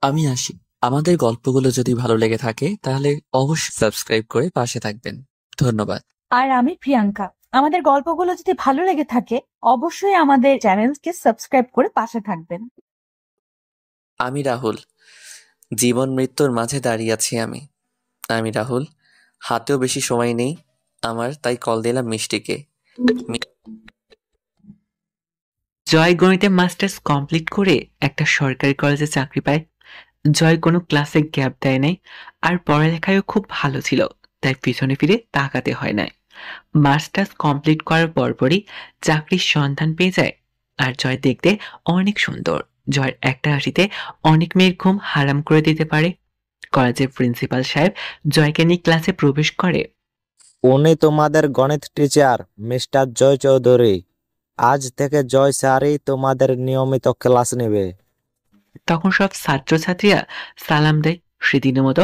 আমি আসি। আমাদের গল্পগুলো যদি ভালো লেগে থাকে তাহলে অবশ্যই সাবস্ক্রাইব করে পাশে থাকবেন। ধন্যবাদ। আর আমি প্রিয়াঙ্কা। আমাদের গল্পগুলো যদি ভালো লেগে থাকে অবশ্যই আমাদের চ্যানেলকে সাবস্ক্রাইব করে পাশে থাকবেন। আমি রাহুল। জীবন মৃত্যুর মাঝে দাঁড়িয়ে আছি আমি। আমি রাহুল। হাতেও বেশি সময় নেই আমার, তাই কল দিলাম মিষ্টিকে। জয় গণিতে মাস্টার্স কমপ্লিট করে একটা সরকারি কলেজে চাকরি পায়। জয় কোনো ক্লাসে গ্যাপ দেয় নাই, আর পড়ালেখায়ও খুব ভালো ছিল, তাই পিছনে ফিরে তাকাতে হয় না। মাস্টার্স কমপ্লিট করার পরপরই চাকরির সন্ধান পেয়ে যায়। আর জয় দেখতে অনেক সুন্দর। জয়ের একটা হাসিতে অনেক মেয়ের ঘুম হারাম করে দিতে পারে। কলেজের প্রিন্সিপাল সাহেব জয়কে নিয়ে ক্লাসে প্রবেশ করে। উনি তোমাদের গণিত টিচার মিস্টার জয় চৌধুরী। আজ থেকে জয় স্যারই তোমাদের নিয়মিত ক্লাস নেবে। তখন সব ছাত্রছাত্রীরা সালাম দেয়। সেদিনের মতো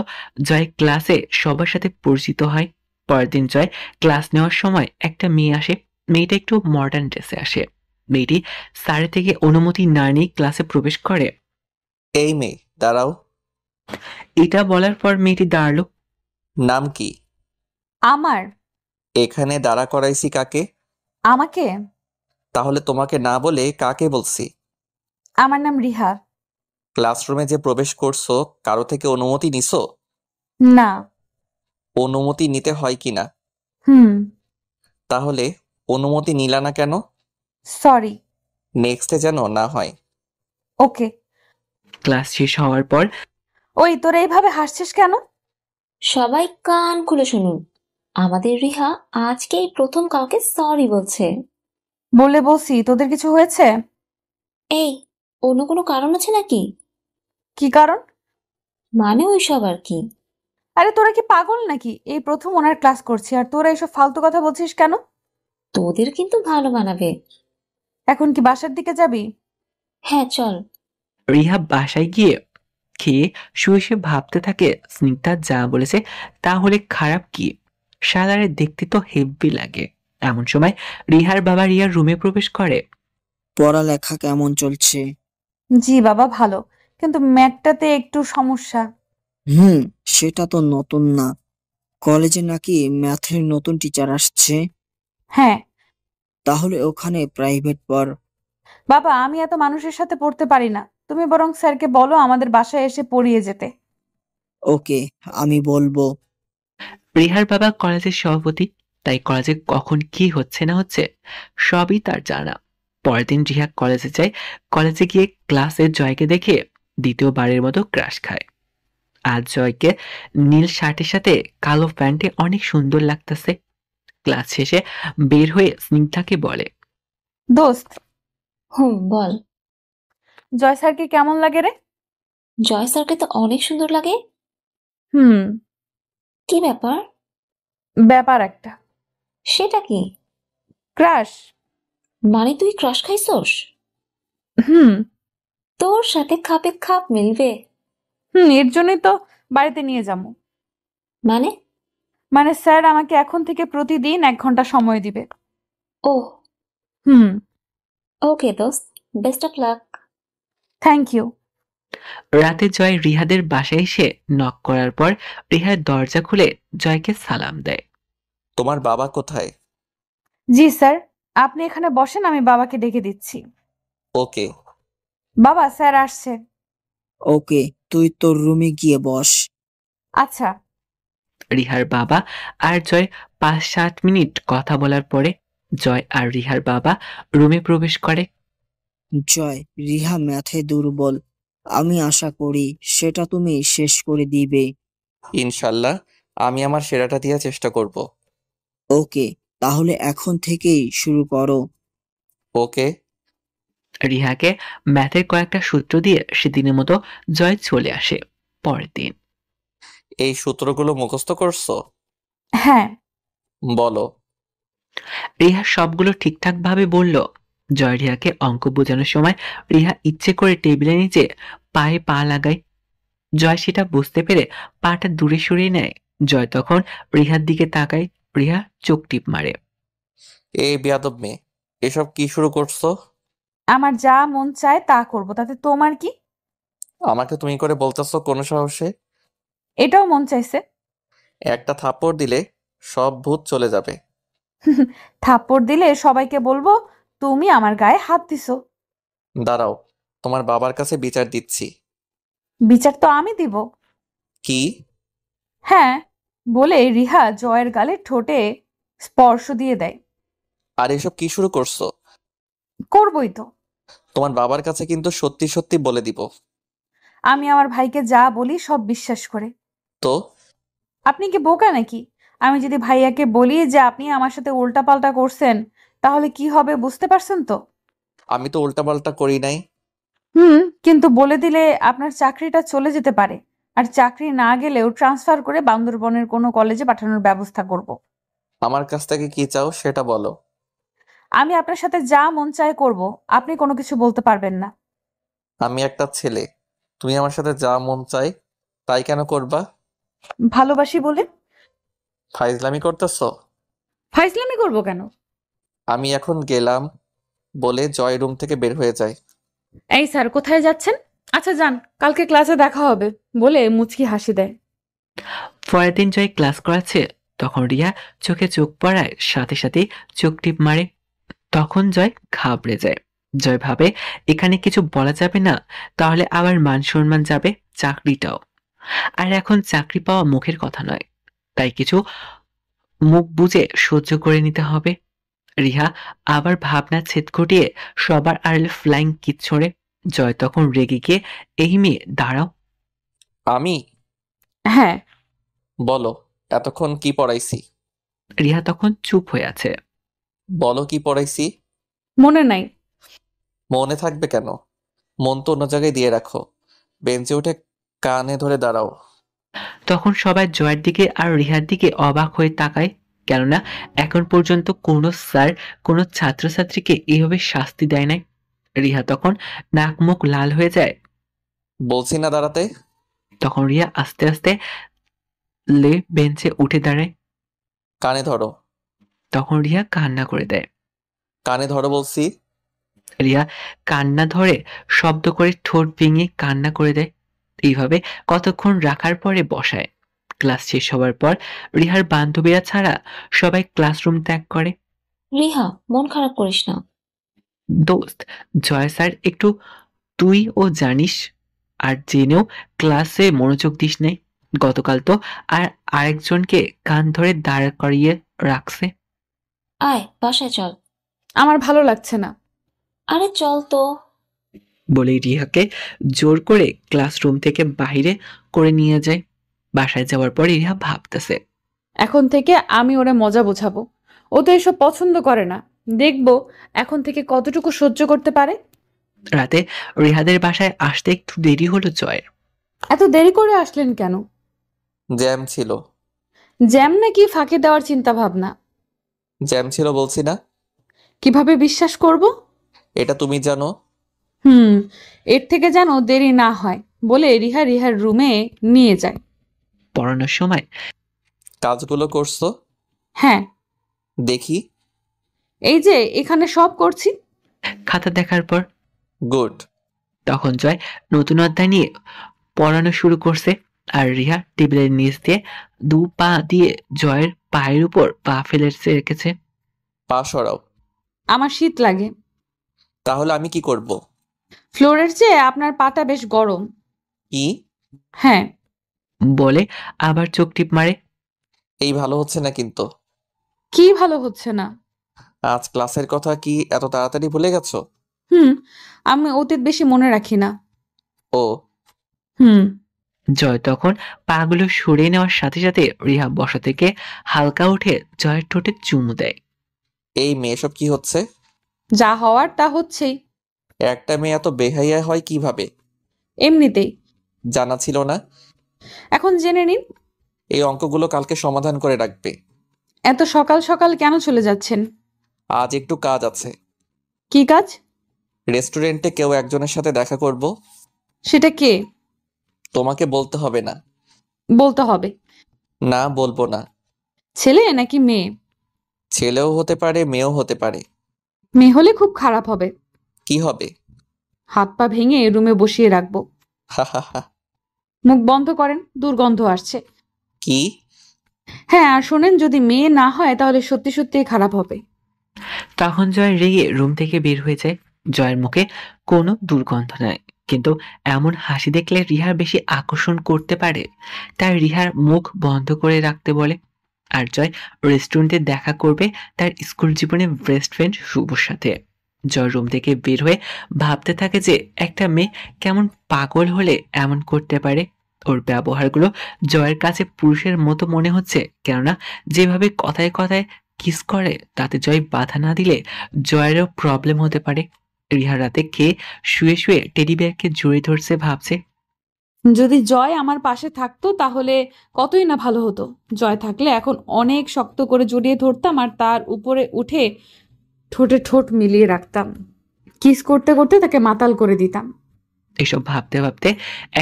জয় ক্লাসে সবার সাথে পরিচিত হয়। পরের দিন জয় ক্লাস নেওয়ার সময় একটা মেয়ে আসে। মেয়েটা একটু মডার্ন ড্রেসে আসে। মেয়েটি স্যারের থেকে অনুমতি না নিয়ে ক্লাসে প্রবেশ করে। এই মেয়ে, দাঁড়াও। এটা বলার পর মেয়েটি দাঁড়ালো। নাম কি? আমার এখানে দাঁড়া করাইছি কাকে? আমাকে তাহলে তোমাকে না বলে কাকে বলছি? আমার নাম রিহা। ক্লাসরুমে যে প্রবেশ করছো কারো থেকে অনুমতি নিছো? না। অনুমতি নিতে হয় কি না? হুম। তাহলে অনুমতি নিলা না কেন? সরি। নেক্সটে যেন না হয়। ওকে। ক্লাস শেষ হওয়ার পর ওই তোরা এইভাবে হাসছিস কেন? সবাই কান খুলে শুনুন, আমাদের রিহা আজকেই প্রথম কাউকে সরি বলছে। বলে বলছি তোদের কিছু হয়েছে? এই, অন্য কোনো কারণ আছে নাকি? কি কারণ? মানে ওই সব আর কি। আরে তোরা কি পাগল নাকি? এই প্রথম ওনার ক্লাস করছি আর তোরা এসব ফালতু কথা বলছিস কেন? তোদের কিন্তু ভালো মানাবে। এখন কি বাসার দিকে যাবি? হ্যাঁ চল। রিহা বাসায় গিয়ে খেয়ে শুয়ে শুয়ে ভাবতে থাকে, স্নিগ্ধা যা বলেছে তাহলে খারাপ কি? শালারে দেখতে তো হেব্বি লাগে। এমন সময় রিহার বাবা রিয়ার রুমে প্রবেশ করে। পড়ালেখা কেমন চলছে? জি বাবা, ভালো, কিন্তু ম্যাথটাতে একটু সমস্যা। হুম, সেটা তো নতুন না। কলেজে নাকি ম্যাথের নতুন টিচার আসছে? হ্যাঁ তাহলে ওখানে প্রাইভেট পড়। বাবা, আমি এত মানুষের সাথে পড়তে পারি না। তুমি বরং স্যারকে বলো আমাদের বাসায় এসে পড়িয়ে যেতে। ওকে, আমি বলবো। রিহার বাবা কলেজের সভাপতি, তাই কলেজে কখন কি হচ্ছে না হচ্ছে সবই তার জানা। পরের দিন রিহা কলেজে যায়। কলেজে গিয়ে ক্লাসে জয়কে দেখে দ্বিতীয়বারের মতো ক্রাশ খায়। আজ জয়কে নীল শার্টের সাথে কালো প্যান্টে অনেক সুন্দর লাগতেছে। ক্লাস শেষে বের হয়ে স্নিগ্ধাকে বলে, দোস্ত, বল। জয় স্যারকে কেমন লাগে রে? জয় স্যারকে তো অনেক সুন্দর লাগে। হুম। কি ব্যাপার? ব্যাপার একটা। সেটা কি? ক্রাশ। মানে তুই ক্রাশ খাইছস? হুম। তোর সাথে খাপে খাপ মিলবে। এর জন্যই তো বাড়িতে নিয়ে যাবো। মানে? মানে স্যার আমাকে এখন থেকে প্রতিদিন 1 ঘন্টা সময় দিবে। ওহ, হুম। ওকে দোস্ত, best of luck. Thank you. রাতে জয় রিহাদের বাসায় এসে নক করার পর রিহার দরজা খুলে জয়কে সালাম দেয়। তোমার বাবা কোথায়? জি স্যার, আপনি এখানে বসেন, আমি বাবাকে ডেকে দিচ্ছি। ওকে। বাবা, স্যার আসছে। ওকে, তুই তোর রুমে গিয়ে বস। আচ্ছা। রিহার বাবা আর জয় 5-7 মিনিট কথা বলার পরে জয় আর রিহার বাবা রুমে প্রবেশ করে। জয়, রিহা ম্যাথে দুর্বল। আমি আশা করি সেটা তুমি শেষ করে দিবে। ইনশাল্লাহ, আমি আমার সেরাটা দিয়ে চেষ্টা করব। ওকে, তাহলে এখন থেকেই শুরু করো। ওকে। রিহাকে ম্যাথের কয়েকটা সূত্র দিয়ে সেদিনের মতো জয় চলে আসে। পরের দিন এই সূত্রগুলো মুখস্থ করছো? হ্যাঁ। বলো। রিহা সবগুলো ঠিকঠাক ভাবে বলল। জয় রিহাকে অঙ্ক বোঝানোর সময় রিহা ইচ্ছে করে টেবিলের নিচে পায়ে পা লাগায়। জয় সেটা বুঝতে পেরে পাটা দূরে সরিয়ে নেয়। জয় তখন রিহার দিকে তাকায়। রিহা চোখ টিপ মারে। এই বেয়াদব মেয়ে, এসব কি শুরু করছো? আমার যা মন চায় তা করব, তাতে তোমার কি? আমাকে তুমি করে বলতেছো কোন সাহসে? এটাও মন চাইছে। একটা থাপ্পড় দিলে সব ভূত চলে যাবে। থাপ্পড় দিলে সবাইকে বলবো তুমি আমার গায়ে হাত দিছো। দাঁড়াও, তোমার বাবার কাছে বিচার দিচ্ছি। বিচার তো আমি দিব। কি? হ্যাঁ, বলে রিহা জয়ের গালে ঠোঁটে স্পর্শ দিয়ে দেয়। আর এসব কি শুরু করছো? করবই তো। তোমার বাবার কাছে কিন্তু সত্যি সত্যি বলে দিব। আমি আমার ভাইকে যা বলি সব বিশ্বাস করে। তো আপনি কি বোকা নাকি? আমি যদি ভাইয়াকে বলি যে আপনি আমার সাথে উল্টাপাল্টা করছেন, তাহলে কি হবে বুঝতে পারছেন তো? আমি তো উল্টাপাল্টা করি নাই। কিন্তু বলে দিলে আপনার চাকরিটা চলে যেতে পারে। আর চাকরি না গেলেও ট্রান্সফার করে বান্দরবনের কোনো কলেজে পাঠানোর ব্যবস্থা করব। আমার কাছ থেকে কি চাও সেটা বলো। আমি আপনার সাথে যা মন চায় করব। আপনি কোনো কিছু বলতে পারবেন না। আমি একটা ছেলে, তুমি আমার সাথে যা মন চাই তাই কেন করবা? ভালোবাসি বলে। ফাইজলামি করতেছো? ফাইজলামি করব কেন? আমি এখন গেলাম বলে জয় রুম থেকে বের হয়ে যায়। এই স্যার, কোথায় যাচ্ছেন? আচ্ছা যান, কালকে ক্লাসে দেখা হবে, বলে মুচকি হাসি দেয়। পরের দিন জয় ক্লাস করাচ্ছে, তখন রিয়া চোখে চোখ পড়ায় সাথে সাথে চোখ টিপ মারে। তখন জয় ঘাবড়ে যায়। জয় ভাবে এখানে কিছু বলা যাবে না, তাহলে আবার মান সম্মান যাবে, চাকরিটাও। আর এখন চাকরি পাওয়া মুখের কথা নয়, তাই কিছু মুখ বুজে সহ্য করে নিতে হবে। রিহা আবার ভাবনা ছেদ ঘটিয়ে সবার আড়ালে ফ্লাইং কিস ছড়ে। জয় তখন রেগে গিয়ে, এই মেয়ে দাঁড়াও। আমি? হ্যাঁ। বলো, এতক্ষণ কি পড়াইছি? রিহা তখন চুপ হয়ে আছে। বলো কি পড়াইছি? মনে নাই। মনে থাকবে কেন? মন তো অন্য জায়গায় দিয়ে রাখো। বেঞ্চে উঠে কানে ধরে দাঁড়াও। তখন সবাই জয়ের দিকে আর রিহার দিকে অবাক হয়ে তাকায়, কেননা এখন পর্যন্ত কোনো স্যার কোনো ছাত্রছাত্রীকে এইভাবে শাস্তি দেয় নাই। রিহা তখন নাক মুখ লাল হয়ে যায়। বলছি না দাঁড়াতে। তখন রিয়া আস্তে আস্তে বেঞ্চে উঠে দাঁড়ায়। কানে ধরো। তখন রিয়া কান্না করে দেয়। কানে ধরো বলছি। রিয়া কান্না ধরে শব্দ করে ঠোঁট ভেঙে কান্না করে দেয়। এইভাবে কতক্ষণ রাখার পরে বসায়। ক্লাস শেষ হওয়ার পর রিহার বান্ধবীরা ছাড়া সবাই ক্লাসরুম ত্যাগ করে। রিহা, মন খারাপ করিস না। দোস্ত, জয় স্যার একটু তুই ও জানিস, আর জেনেও ক্লাসে মনোযোগ দিস নাই। গতকাল তো আর আরেকজনকে কান ধরে দাঁড় করিয়ে রাখছে। আয় বাসায় চল। আমার ভালো লাগছে না। আরে চল তো। বলে রিহাকে জোর করে ক্লাসরুম থেকে বাইরে করে নিয়ে যায়। বাসায় যাওয়ার পর রিহা ভাবতেছে, এখন থেকে আমি ওরে মজা বোঝাবো। ও তো এসব পছন্দ করে না। দেখবো এখন থেকে কতটুকু সহ্য করতে পারে। রাতে রিহাদের বাসায় আসতে একটু দেরি হলো জয়ের। এত দেরি করে আসলেন কেন? জ্যাম ছিল। জ্যাম নাকি ফাঁকি দেওয়ার চিন্তা ভাবনা? জ্যাম ছিল বলছি না? কিভাবে বিশ্বাস করব? এটা তুমি জানো। এর থেকে যেন দেরি না হয়, বলে রিহার রুমে নিয়ে যায়। পড়ানোর সময় কাজগুলো করছো? হ্যাঁ, দেখি। এই যে এখানে সব করছি। খাতা দেখার পর গুড। তখন জয় নতুন অধ্যায় নিয়ে পড়ানো শুরু করছে, আর রিহা টেবিলের নিচ দিয়ে দু পা দিয়ে জয়ের পায়ের উপর পা ফেলে রেখেছে। পা সরাও। আমার শীত লাগে। তাহলে আমি কি করব? ফ্লোরের চেয়ে আপনার পাটা বেশ গরম। কি? হ্যাঁ। বলে আবার চোখ টিপ মারে। এই ভালো হচ্ছে না কিন্তু। কি ভালো হচ্ছে না? আজ ক্লাসের কথা কি এত তাড়াতাড়ি ভুলে গেছো? আমি অতীত বেশি মনে রাখি না। ও। জয় তখন পাগুলো সরিয়ে নেওয়ার সাথে সাথে রিহা বসা থেকে হালকা উঠে জয়ের ঠোঁটে চুমু দেয়। এই মেয়ে সব কি হচ্ছে? যা হওয়ার তা হচ্ছেই। একটা মেয়ে এত বেহাইয়া হয় কিভাবে? এমনিতেই। জানা ছিল না। এখন জেনে নিন। এই অঙ্কগুলো কালকে সমাধান করে রাখবে। এত সকাল সকাল কেন চলে যাচ্ছেন? আজ একটু কাজ আছে। কি কাজ? রেস্টুরেন্টে কেউ একজনের সাথে দেখা করব। সেটা কে? তোমাকে বলতে হবে না। বলতে হবে। না, বলবো না। ছেলে নাকি মেয়ে? ছেলেও হতে পারে, মেয়েও হতে পারে। মেয়ে হলে খুব খারাপ হবে। কি হবে? হাত পা ভেঙে রুমে বসিয়ে রাখবো। হা হা হা। মুখ বন্ধ করেন, দুর্গন্ধ আসছে। কি? হ্যাঁ, আর শোনেন, যদি মেয়ে না হয় তাহলে সত্যি সত্যিই খারাপ হবে। তখন জয় রেগে রুম থেকে বের হয়ে যায়। জয়ের মুখে কোনো দুর্গন্ধ নাই, কিন্তু এমন হাসি দেখলে রিহার বেশি আকর্ষণ করতে পারে, তাই রিহার মুখ বন্ধ করে রাখতে বলে। আর জয় রেস্টুরেন্টে দেখা করবে তার স্কুল জীবনের বেস্ট ফ্রেন্ড শুভর সাথে। জয় রুম থেকে বের হয়ে ভাবতে থাকে যে একটা মেয়ে কেমন পাগল হলে এমন করতে পারে। ওর ব্যবহারগুলো জয়ের কাছে পুরুষের মতো মনে হচ্ছে, কেননা যেভাবে কথায় কথায় কিস করে তাতে জয় বাধা না দিলে জয়েরও প্রবলেম হতে পারে। রিহা রাতে খেয়ে শুয়ে শুয়ে টেডি বেয়ারকে জড়িয়ে ধরছে, ভাবছে যদি জয় আমার পাশে থাকতো তাহলে কতই না ভালো হতো। জয় থাকলে এখন অনেক শক্ত করে জড়িয়ে ধরতাম আর তার উপরে উঠে ঠোঁটে ঠোঁট মিলিয়ে রাখতাম। কিস করতে করতে তাকে মাতাল করে দিতাম। এসব ভাবতে ভাবতে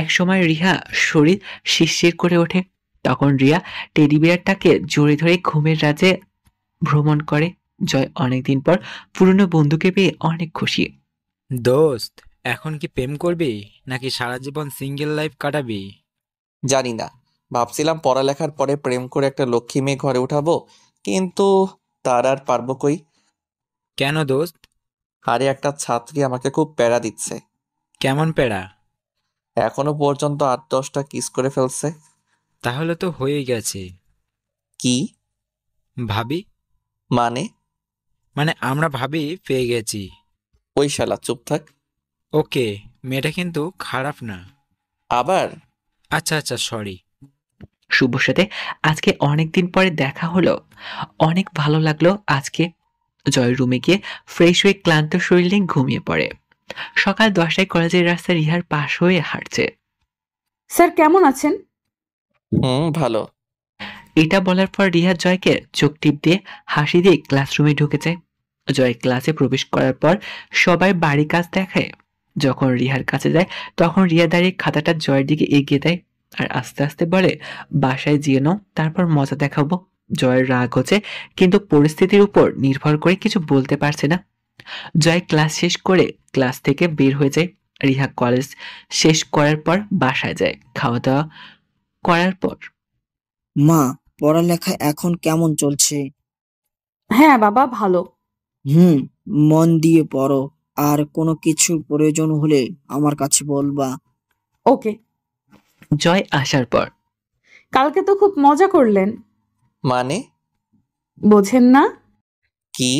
এক সময় রিহা শরীর শিরশির করে ওঠে। তখন রিয়া টেডি বিয়ারটাকে জড়িয়ে ধরে ঘুমের রাজ্যে ভ্রমণ করে। জয় অনেকদিন পর পুরনো বন্ধুকে পেয়ে অনেক খুশি। দোস্ত, এখন কি প্রেম করবি নাকি সারা জীবন সিঙ্গেল লাইফ কাটাবি? জানি না, ভাবছিলাম পড়ালেখার পরে প্রেম করে একটা লক্ষ্মী মেয়ে ঘরে উঠাবো, কিন্তু তার আর পারবো কই। কেন দোস্ত? আরে একটা ছাত্রী আমাকে খুব প্যারা দিচ্ছে। কেমন পেড়া? এখনো পর্যন্ত 8-10টা কিস করে ফেলছে। তাহলে তো হয়েই গেছে। কি? ভাবি মানে? মানে আমরা ভাবি পেয়ে গেছি। ওই শালা চুপ থাক। ওকে, মেয়েটা কিন্তু খারাপ না। আবার? আচ্ছা আচ্ছা, সরি। শুভর সাথে আজকে অনেকদিন পরে দেখা হলো, অনেক ভালো লাগলো আজকে। জয় রুমে গিয়ে ফ্রেশ হয়ে ক্লান্ত শরীর নিয়ে ঘুমিয়ে পড়ে। সকাল 10টায় কলেজের রাস্তায় রিহার পাশ হয়ে হাঁটছে। স্যার কেমন আছেন? ভালো। এটা বলার পর রিহা জয়কে চোখ টিপ দিয়ে হাসি দিয়ে ক্লাসরুমে ঢুকে যায়। জয় ক্লাসে প্রবেশ করার পর সবাই বাড়ি কাজ দেখায়। যখন রিহার কাছে যায় তখন রিয়া দাঁড়িয়ে খাতাটা জয়ের দিকে এগিয়ে দেয় আর আস্তে আস্তে বলে, বাসায় যেয়ে নাও, তারপর মজা দেখাবো। জয়ের রাগ হচ্ছে, কিন্তু পরিস্থিতির উপর নির্ভর করে কিছু বলতে পারছে না। জয় ক্লাস শেষ করে ক্লাস থেকে বের হয়ে যায়। রিহা কলেজ শেষ করার পর বাসায় যায়। খাওয়া দাওয়া করার পর মা, পড়ালেখা এখন কেমন চলছে? হ্যাঁ বাবা, ভালো। হুম, মন দিয়ে পড়ো। আর কোনো কিছুর প্রয়োজন হলে আমার কাছে বলবা। ওকে। জয় আসার পর কালকে তো খুব মজা করলেন। মানে? বোঝেন না? কি?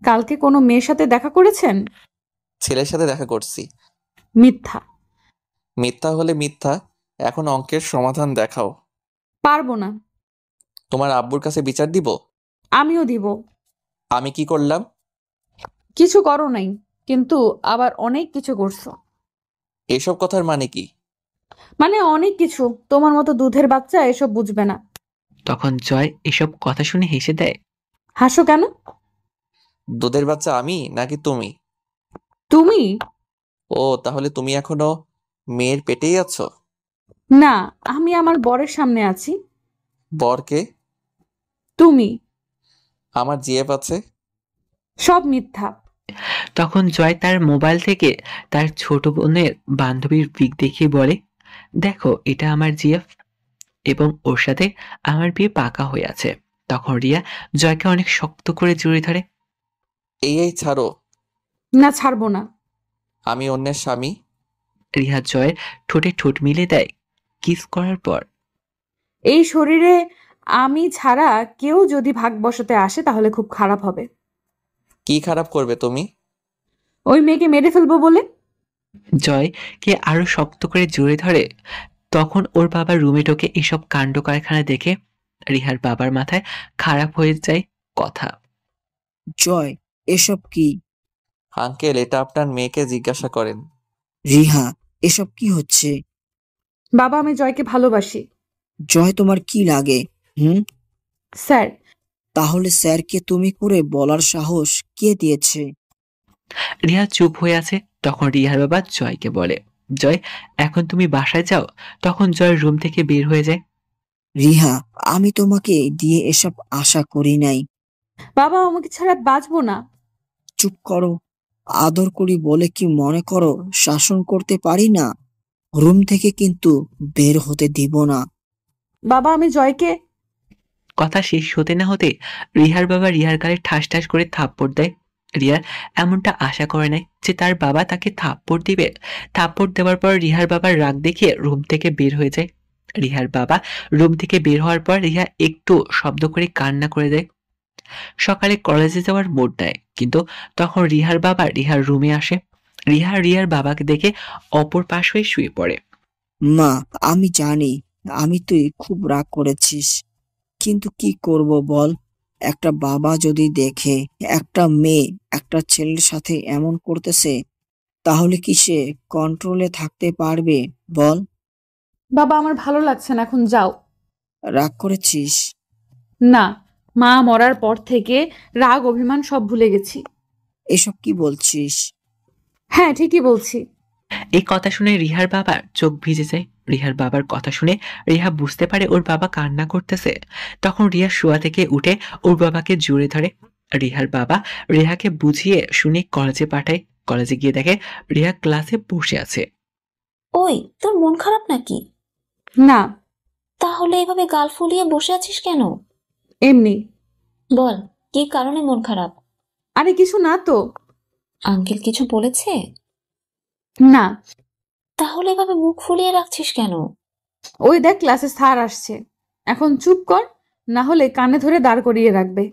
কালকে কোনো মেয়ের সাথে দেখা করেছেন? ছেলের সাথে দেখা করছি। মিথ্যা। মিথ্যা হলে মিথ্যা। এখন অঙ্কের সমাধান দেখাও। পারবো না। তোমার আব্বুর কাছে বিচার দিব। আমিও দিব। আমি কি করলাম? কিছু করো নাই, কিন্তু আবার অনেক কিছু করছো। এসব কথার মানে কি? মানে অনেক কিছু। তোমার মতো দুধের বাচ্চা এসব বুঝবে না। তখন জয় এসব কথা শুনে হেসে দেয়। হাসো কেন? দুধের বাচ্চা আমি নাকি তুমি? তুমি? ও, তাহলে তুমি এখনো মেয়ের পেটেই আছো? না, আমি আমার বরের সামনে আছি। বরকে? তুমি। আমার জিএফ আছে। সব মিথ্যা। তখন জয় তার মোবাইল থেকে তার ছোট বোনের বান্ধবীর পিক দেখিয়ে বলে, দেখো এটা আমার জিএফ এবং ওর সাথে আমার বিয়ে পাকা হয়ে আছে। তখন রিয়া জয়কে অনেক শক্ত করে জড়িয়ে ধরে। এই ছাড়ো। না, ছাড়বো না। আমি অন্যের স্বামী। রিয়া জয়ের ঠোঁটে ঠোঁট মিলে দেয়। কিস করার পর এই শরীরে আমি ছাড়া কেউ যদি ভাগ বসাতে আসে তাহলে খুব খারাপ হবে। কি খারাপ করবে তুমি? ওই মেয়েকে মেরে ফেলবো বলে। জয়কে আরো শক্ত করে জড়িয়ে ধরে। তখন ওর বাবা রুমে ঢোকে। এসব কাণ্ড কারখানা দেখে রিহার বাবার মাথায় খারাপ হয়ে যায় কথা। জয়, এসব কি? আঙ্কেল, এটা আপনার মেয়েকে জিজ্ঞাসা করেন। রিহা, এসব কি হচ্ছে? বাবা, আমি জয়কে ভালোবাসি। জয় তোমার কি লাগে? হুম? স্যার। তাহলে স্যারকে তুমি করে বলার সাহস কে দিয়েছে? রিহা চুপ হয়ে আছে। তখন রিহার বাবা জয়কে বলে, জয় এখন তুমি বাসায় যাও। তখন জয় রুম থেকে বের হয়ে যায়। রিহা, আমি তোমাকে দিয়ে এসব আশা করি নাই। বাবা, আমাকে ছাড়া বাঁচবো না। চুপ করো। আদর করি বলে কি মনে করো শাসন করতে পারি না? রুম থেকে কিন্তু বের হতে দিব না। বাবা আমি জয়কে। কথা শেষ হতে না হতে রিহার বাবা রিহার গালে ঠাস ঠাস করে থাপ্পড় দেয়। রিয়া এমনটা আশা করে নাই যে তার বাবা তাকে থাপ্পড় দিবে। থাপ্পড় দেওয়ার পর রিহার বাবার রাগ দেখিয়ে রুম থেকে বের হয়ে যায়। রিহার বাবা রুম থেকে বের হওয়ার পর রিহা একটু শব্দ করে কান্না করে দেয়। সকালে কলেজে যাওয়ার মুড নেয়, কিন্তু তখন রিহার বাবা রিহার রুমে আসে। রিহা রিয়ার বাবাকে দেখে অপর পাশ হয়ে শুয়ে পড়ে। মা, আমি জানি তুই খুব রাগ করেছিস, কিন্তু কি করব বল? একটা বাবা যদি দেখে একটা মেয়ে একটা ছেলের সাথে এমন করতেছে, তাহলে কি সে কন্ট্রোলে থাকতে পারবে বল? বাবা আমার ভালো লাগছে না, এখন যাও। রাগ করেছিস? না, মা মরার পর থেকে রাগ অভিমান সব ভুলে গেছি। এসব কি বলছিস? হ্যাঁ ঠিকই বলছি। এই কথা শুনে রিহার বাবার চোখ ভিজে যায়। রিহার বাবার কথা শুনে রিহা বুঝতে পারে ওর বাবা কান্না করতেছে। তখন রিয়া শোয়া থেকে উঠে ওর বাবাকে জড়িয়ে ধরে। রিহার বাবা রিহাকে বুঝিয়ে শুনে কলেজে পাঠায়। কলেজে গিয়ে দেখে রিহা ক্লাসে বসে আছে। ওই, তোর মন খারাপ নাকি? না, তাহলে এভাবে গাল ফুলিয়ে বসে আছিস কেন? এমনি। বল, কি কারণে মন খারাপ? আরে কিছু না তো। আঙ্কেল কিছু বলেছে? না। তাহলে এভাবে মুখ ফুলিয়ে রাখছিস কেন? ওই দেখ ক্লাসে স্যার আসছে, এখন চুপ কর, না হলে কানে ধরে দাঁড় করিয়ে রাখবে।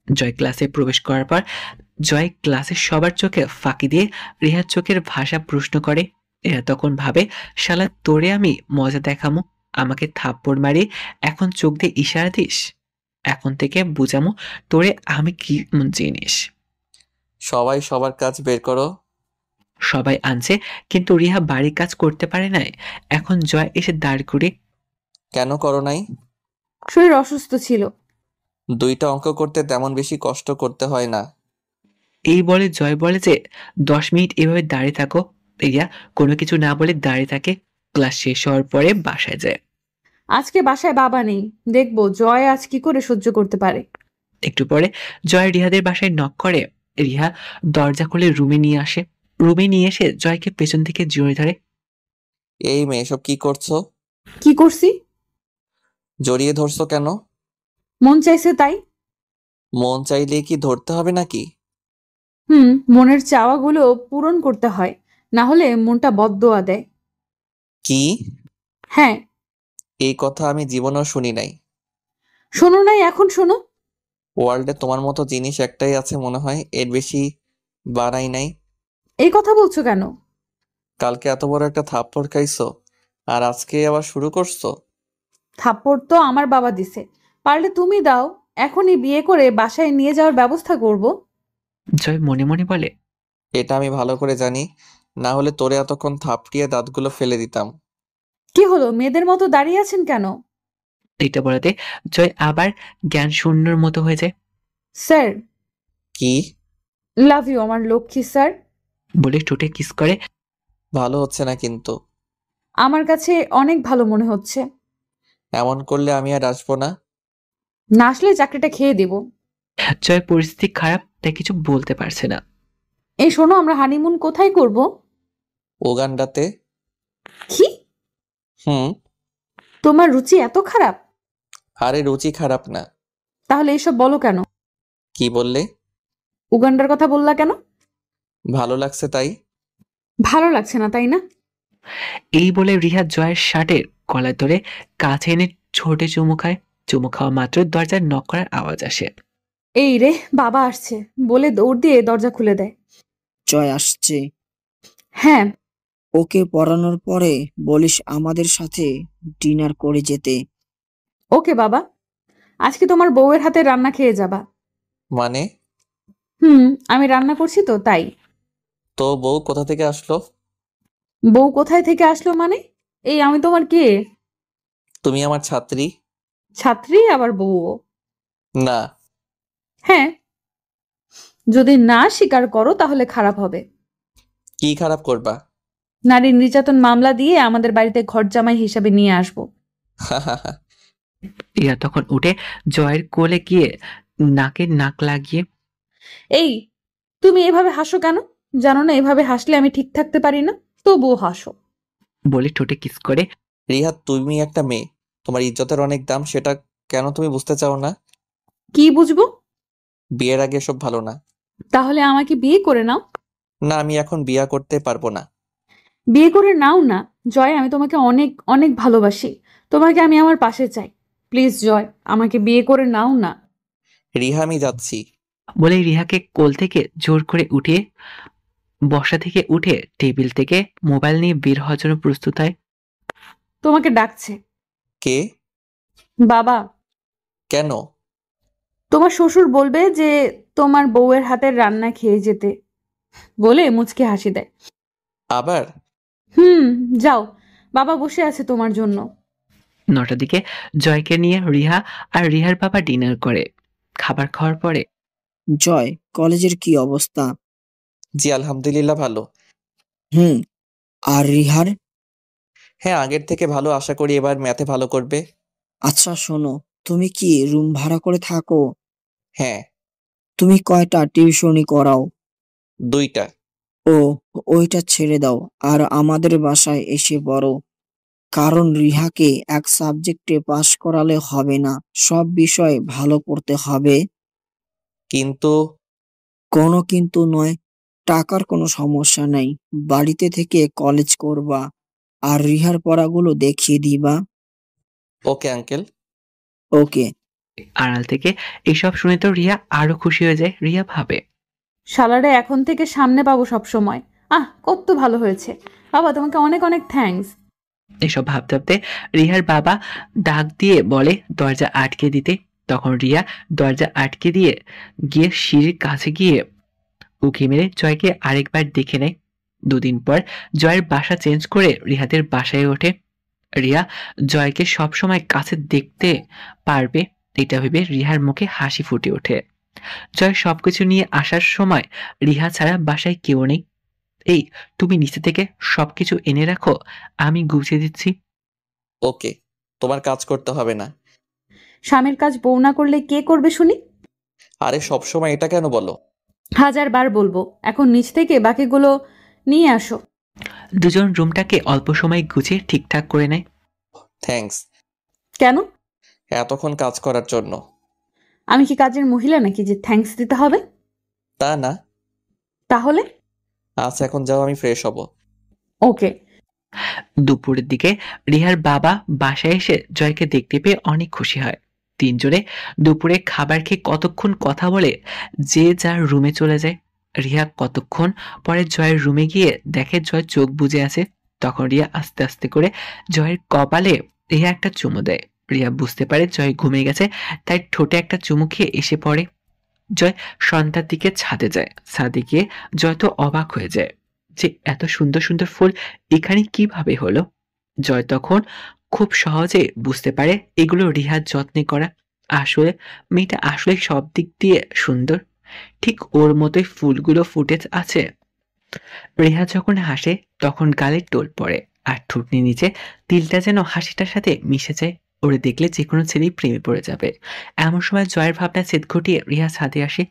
জয় ক্লাসে প্রবেশ করার পর জয় ক্লাসের সবার চোখে ফাঁকি দিয়ে রিহার চোখের ভাষা প্রশ্ন করে। এরা তখন ভাবে, শালা তোরে আমি মজা দেখামু, আমাকে থাপ্পড় মারি এখন চোখ দিয়ে ইশারা দিস, এখন থেকে বুঝামু তোরে আমি কি জিনিস। সবাই সবার কাজ বের করো। সবাই আনছে, কিন্তু রিহা বাড়ির কাজ করতে পারে নাই। এখন জয় এসে দাঁড় করে। কেন করো নাই? শরীর অসুস্থ ছিল। 2টা অঙ্ক করতে তেমন বেশি কষ্ট করতে হয় না। এই বলে জয় বলে যে 10 মিনিট এভাবে দাঁড়িয়ে থাকো। রিয়া কোনো কিছু না বলে দাঁড়িয়ে থাকে। ক্লাস শেষ হওয়ার পরে বাসায় যায়। আজকে বাসায় বাবা নেই, দেখবো জয় আজ কি করে সহ্য করতে পারে। একটু পরে জয় রিহাদের বাসায় নক করে। রিহা দরজা খুলে রুমে নিয়ে আসে। রুমে নিয়ে এসে জয়কে পেছন থেকে জড়িয়ে ধরে। এই মেয়ে এসব কি করছো? কি করছি? জড়িয়ে ধরছো কেন? মন চাইছে তাই। মন চাইলে কি ধরতে হবে নাকি? মনের চাওয়াগুলো পূরণ করতে হয়, না হলে মনটা বদদোয়া দেয়। কি? হ্যাঁ। এই কথা আমি জীবনেও শুনি নাই। শোনো নাই, এখন শোনো। ওয়ার্ল্ডে তোমার মতো জিনিস একটাই আছে মনে হয়, এর বেশি বানাই নাই। এই কথা বলছো কেন? কালকে এত বড় একটা থাপ্পড় খাইছো, আর আজকে আবার শুরু করছো? থাপ্পড় তো আমার বাবা দিছে, পারলে তুমি দাও, এখনই বিয়ে করে বাসায় নিয়ে যাওয়ার ব্যবস্থা করব। জয় মনে মনে বলে, এটা আমি ভালো করে জানি, না হলে তোরে এতক্ষণ থাপড়িয়ে দাঁতগুলো ফেলে দিতাম। কি হলো, মেয়েদের মতো দাঁড়িয়ে আছেন কেন? এটা বলাতে জয় আবার জ্ঞান শূন্যর মতো হয়ে যায়। স্যার। কি? লাভ ইউ আমার লক্ষ্মী স্যার। বলে ঠোঁটে কিস করে। ভালো হচ্ছে না কিন্তু। আমার কাছে অনেক ভালো মনে হচ্ছে। এমন করলে আমি আর আসবো না। না আসলে চাকরিটা খেয়ে দেব। জয় পরিস্থিতি খারাপ, তাই কিছু বলতে পারছে না। এই শোনো, আমরা হানিমুন কোথায় করব? উগান্ডাতে। কি? হুম। তোমার রুচি এত খারাপ? আরে রুচি খারাপ না। তাহলে এসব বলো কেন? কি বললে? উগান্ডার কথা বললা কেন? ভালো লাগছে তাই। ভালো লাগছে না তাই না? এই বলে রিহা জয়ের শার্টের গলায় ধরে কাছে এনে ছোটে চুমু খায়। চুমু খাওয়া মাত্র দরজার নক করার আওয়াজ আসে। এই রে, বাবা আসছে বলে দৌড় দিয়ে দরজা খুলে দেয়। জয় আসছে। হ্যাঁ। ওকে পড়ানোর পরে বলিস আমাদের সাথে ডিনার করে যেতে। ওকে বাবা, আজকে তোমার বউয়ের হাতে রান্না খেয়ে যাবা। মানে? আমি রান্না করছি তো তাই। তো বউ কোথা থেকে আসলো? বউ কোথায় থেকে আসলো মানে? এই আমি তোমার কে? তুমি আমার ছাত্রী। ছাত্রী আবার বউও? না। হ্যাঁ। যদি না স্বীকার করো তাহলে খারাপ হবে। কি খারাপ করবা? নারী নির্যাতন মামলা দিয়ে আমাদের বাড়িতে ঘর জামাই হিসাবে নিয়ে আসবো। রিয়া তখন উঠে জয়ের কোলে গিয়ে নাকে নাক লাগিয়ে। এই তুমি এভাবে হাসো কেন? জানো না এভাবে হাসলে আমি ঠিক থাকতে পারি না, তবুও হাসো। বলে ঠোঁটে কিস করে। রিহা, তুমি একটা মেয়ে, তোমার ইজ্জতের অনেক দাম, সেটা কেন তুমি বুঝতে চাও না? কি বুঝবো? বিয়ের আগে সব ভালো না। তাহলে আমাকে বিয়ে করে নাও। না, আমি এখন বিয়ে করতে পারবো না। বিয়ে করে নাও না। জয়, আমি তোমাকে অনেক অনেক ভালোবাসি। তোমাকে আমি আমার পাশে চাই। প্লিজ জয়, আমাকে বিয়ে করে নাও না। রিহা, আমি যাচ্ছি। বলে রিহাকে কোল থেকে জোর করে উঠিয়ে বসা থেকে উঠে টেবিল থেকে মোবাইল নিয়ে বের হওয়ার জন্য প্রস্তুত হয়। তোমাকে ডাকছে কে? বাবা। কেন? তোমার শ্বশুর বলবে যে তোমার বউয়ের হাতের রান্না খেয়ে যেতে, বলে মুচকি হাসি দেয়। আবার? হুম, যাও, বাবা বসে আছে তোমার জন্য। 9টার দিকে জয়কে নিয়ে রিহা আর রিহার বাবা ডিনার করে। খাবার খাওয়ার পরে জয়, কলেজের কি অবস্থা? জি আলহামদুলিল্লাহ, ভালো। হুম। আর রিহার? হ্যাঁ, আগের থেকে ভালো, আশা করি এবার ম্যাথে ভালো করবে। আচ্ছা শোনো, তুমি কি রুম ভাড়া করে থাকো? হ্যাঁ। তুমি কয়টা টিউশনি করাও? 2টা। ও, ওইটা ছেড়ে দাও আর আমাদের বাসায় এসে পড়ো। কারণ রিহাকে এক সাবজেক্টে পাশ করালে হবে না, সব বিষয়ে ভালো করতে হবে। কিন্তু কোনো কিন্তু নয়, টাকার কোনো সমস্যা নাই, বাড়িতে থেকে কলেজ করবা আর রিহার পড়াগুলো দেখিয়ে দিবা। Okay uncle. ওকে। আড়াল থেকে এসব শুনে তো রিয়া আরো খুশি হয়ে যায়। রিয়া ভাবে, শালারে এখন থেকে সামনে পাবো সব সময়। কত ভালো হয়েছে বাবা, তোমাকে অনেক অনেক থ্যাঙ্কস। এসব ভাবতে ভাবতে রিহার বাবা ডাক দিয়ে বলে দরজা আটকে দিতে। তখন রিয়া দরজা আটকে দিয়ে গিয়ে সিঁড়ির কাছে গিয়ে উঁকি মেরে জয়কে আরেকবার দেখে নেয়। 2 দিন পর জয়ের বাসা চেঞ্জ করে রিহাদের বাসায় ওঠে। রিয়া জয়কে সবসময় কাছে দেখতে পারবে এটা ভেবে রিহার মুখে হাসি ফুটে ওঠে। জয় সবকিছু নিয়ে আসার সময় রিহা ছাড়া বাসায় কেউ নেই। এই, তুমি নিচে থেকে সবকিছু এনে রাখো, আমি গুছিয়ে দিচ্ছি। ওকে, তোমার কাজ করতে হবে না। স্বামীর কাজ বউ না করলে কে করবে শুনি? আরে সব সময় এটা কেন বলো? 1000 বার বলবো, এখন নিচ থেকে বাকিগুলো নিয়ে আসো। দুজন রুমটাকে অল্প সময় গুছিয়ে ঠিকঠাক করে নেয়। থ্যাঙ্কস। কেন? এতক্ষণ কাজ করার জন্য। আমি কি কাজের মহিলা নাকি যে থ্যাঙ্কস দিতে হবে? তা না। তাহলে? আচ্ছা, এখন যাও, আমি ফ্রেশ হব। ওকে। দুপুরের দিকে রিহার বাবা বাসায় এসে জয়কে দেখতে পেয়ে অনেক খুশি হয়। 3জনে দুপুরে খাবার খেয়ে কতক্ষণ কথা বলে যে যার রুমে চলে যায়। রিহা কতক্ষণ পরে জয়ের রুমে গিয়ে দেখে জয় চোখ বুজে আছে। তখন রিয়া আস্তে আস্তে করে জয়ের কপালে রিয়া একটা চুমু দেয়। রিয়া বুঝতে পারে জয় ঘুমিয়ে গেছে, তাই ঠোঁটে একটা চুমু খেয়ে এসে পড়ে। জয় সন্ধ্যার দিকে ছাদে যায়। ছাদে গিয়ে জয় তো অবাক হয়ে যায় যে এত সুন্দর সুন্দর ফুল এখানে কিভাবে হলো। জয় তখন খুব সহজে বুঝতে পারে এগুলো রিহার যত্নে করা। আসলে মেয়েটা আসলে সব দিক দিয়ে সুন্দর, ঠিক ওর মতোই ফুলগুলো ফুটে আছে। রিহা যখন হাসে তখন গালে টোল পড়ে আর ঠুটনি নিচে তিলটা যেন হাসিটার সাথে মিশে যায়। ওরে দেখলে যে কোনো ছেলেই প্রেমে পড়ে যাবে। এমন সময় জয়ের ভাবনা ছেদ ঘটিয়ে রিয়া ছাদে আসে।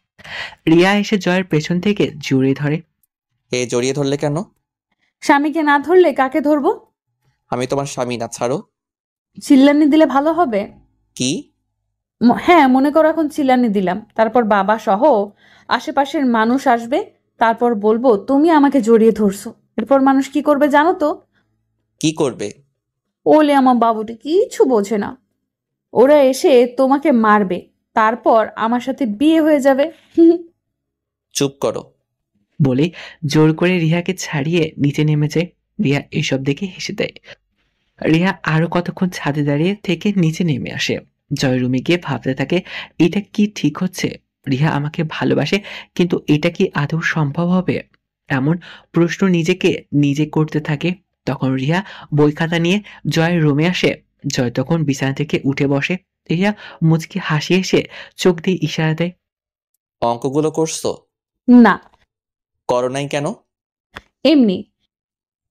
রিয়া এসে জয়ের পেছন থেকে জড়িয়ে ধরে। জড়িয়ে ধরলে কেন? স্বামীকে না ধরলে কাকে ধরবো? আমি তোমার স্বামী না, ছাড়ো। চিল্লানি দিলে ভালো হবে? কি? হ্যাঁ, মনে করো এখন চিল্লানি দিলাম, তারপর বাবা সহ আশেপাশের মানুষ আসবে, তারপর বলবো তুমি আমাকে জড়িয়ে ধরছো। এরপর মানুষ কি করবে জানো তো? কি করবে? ওলে আমার বাবুটি কিছু বোঝে না। ওরা এসে তোমাকে মারবে, তারপর আমার সাথে বিয়ে হয়ে যাবে। চুপ করো। বলে জোর করে রিহাকে ছাড়িয়ে নিচে নেমে যায়। রিয়া এসব দেখে হেসে দেয়। রিয়া আরো কতক্ষণ ছাদে দাঁড়িয়ে থেকে নিচে নেমে আসে। জয় রুমে গিয়ে ভাবতে থাকে, এটা কি ঠিক হচ্ছে? রিহা আমাকে ভালোবাসে, কিন্তু এটা কি আদৌ সম্ভব হবে? এমন প্রশ্ন নিজেকে নিজে করতে থাকে। তখন রিয়া বই খাতা নিয়ে জয়ের রুমে আসে। জয় তখন বিছানা থেকে উঠে বসে। রিয়া মুচকি হাসি এসে চোখ দিয়ে ইশারা দেয়। অঙ্কগুলো করছো? না। করো নাই কেন? এমনি।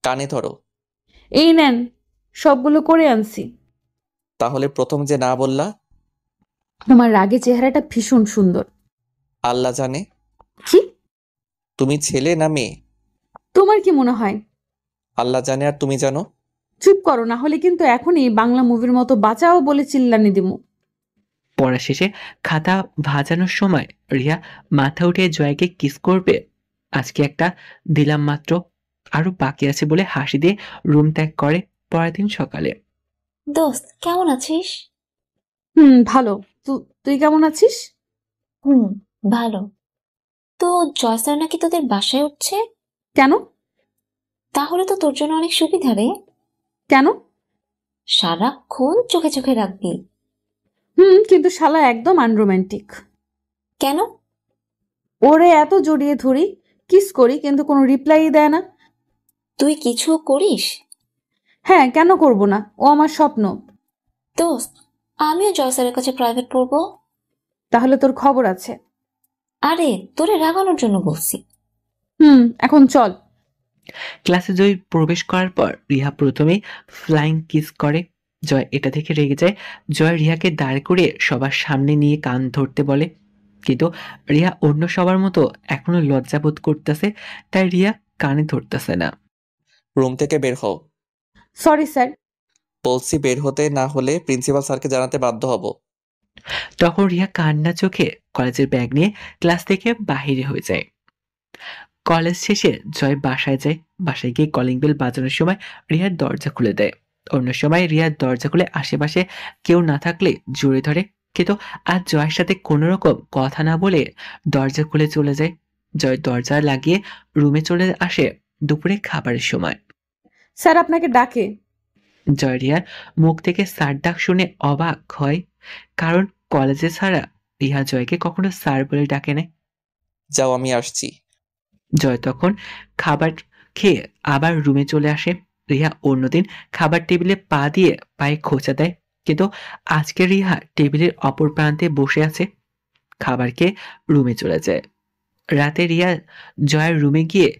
কানে ধরো। এই নেন, সবগুলো করে আনছি। তাহলে প্রথম যে না বললা? তোমার রাগে চেহারাটা ভীষণ সুন্দর। আল্লাহ জানে। কি? তুমি ছেলে না মেয়ে? তোমার কি মনে হয়? আল্লাহ জানে আর তুমি জানো। চুপ করো, না হলে কিন্তু এখনই বাংলা মুভির মতো বাঁচাও বলে চিল্লানি দিমু। পড়া শেষে খাতা ভাজানোর সময় রিয়া মাথা উঠিয়ে জয়কে কিস করবে। আজকে একটা দিলাম মাত্র, আরো বাকি আছে বলে হাসি দিয়ে রুম ত্যাগ করে পরের দিন সকালে। দোস্ত কেমন আছিস? ভালো। তুই কেমন আছিস? হুম, ভালো। তো জয় স্যার নাকি তোদের বাসায় উঠছে? কেন? তাহলে তো তোর জন্য অনেক সুবিধা রে। কেন? সারাক্ষণ চোখে চোখে রাখবি। কিন্তু শালা একদম আনরোম্যান্টিক। কেন? ওরে এত জড়িয়ে ধরি, কিস করি, কিন্তু কোনো রিপ্লাই দেয় না। তুই কিছু করিস? হ্যাঁ, কেন করব না? ও আমার স্বপ্ন। দোস্ত, আমিও জয় স্যারের কাছে প্রাইভেট পড়বো। তাহলে তোর খবর আছে। আরে তোরে রাগানোর জন্য বলছি। এখন চল। ক্লাসে জয় প্রবেশ করার পর রিহা প্রথমে ফ্লাইং কিস করে। জয় এটা দেখে রেগে যায়। জয় রিহাকে দাঁড় করিয়ে সবার সামনে নিয়ে কান ধরতে বলে, কিন্তু রিয়া অন্য সবার মতো এখনো লজ্জা বোধ করতেছে, তাই রিয়া কানে ধরতেছে না। রুম থেকে বের হও। Sorry sir. বলছি বের হতে, না হলে প্রিন্সিপাল স্যারকে জানাতে বাধ্য হব। তখন রিয়া কান্না চোখে কলেজের ব্যাগ নিয়ে ক্লাস থেকে বাহিরে হয়ে যায়। কলেজ শেষে জয় বাসায় যায়। বাসায় গিয়ে কলিং বেল বাজানোর সময় রিয়ার দরজা খুলে দেয়। অন্য সময় রিয়ার দরজা খুলে আশেপাশে কেউ না থাকলে জড়িয়ে ধরে, কিন্তু আজ জয়ের সাথে কোনো রকম কথা না বলে দরজা খুলে চলে যায়। জয় দরজা লাগিয়ে রুমে চলে আসে দুপুরে খাবারের সময়। স্যার আপনাকে ডাকে। জয় রিয়ার মুখ থেকে স্যার ডাক শুনে অবাক হয়, কারণ কলেজে ছাড়া রিয়া জয়কে কখনো স্যার বলে ডাকে না। যাও, আমি আসছি। জয় তখন খাবার খেয়ে আবার রুমে চলে আসে। রিহা অন্যদিন খাবার টেবিলে পা দিয়ে পায়ে খোঁচা দেয়, কিন্তু আজকে রিহা টেবিলের অপর প্রান্তে বসে আছে। খাবার খেয়ে রুমে চলে যায়। রাতে রিয়া জয়ের রুমে গিয়ে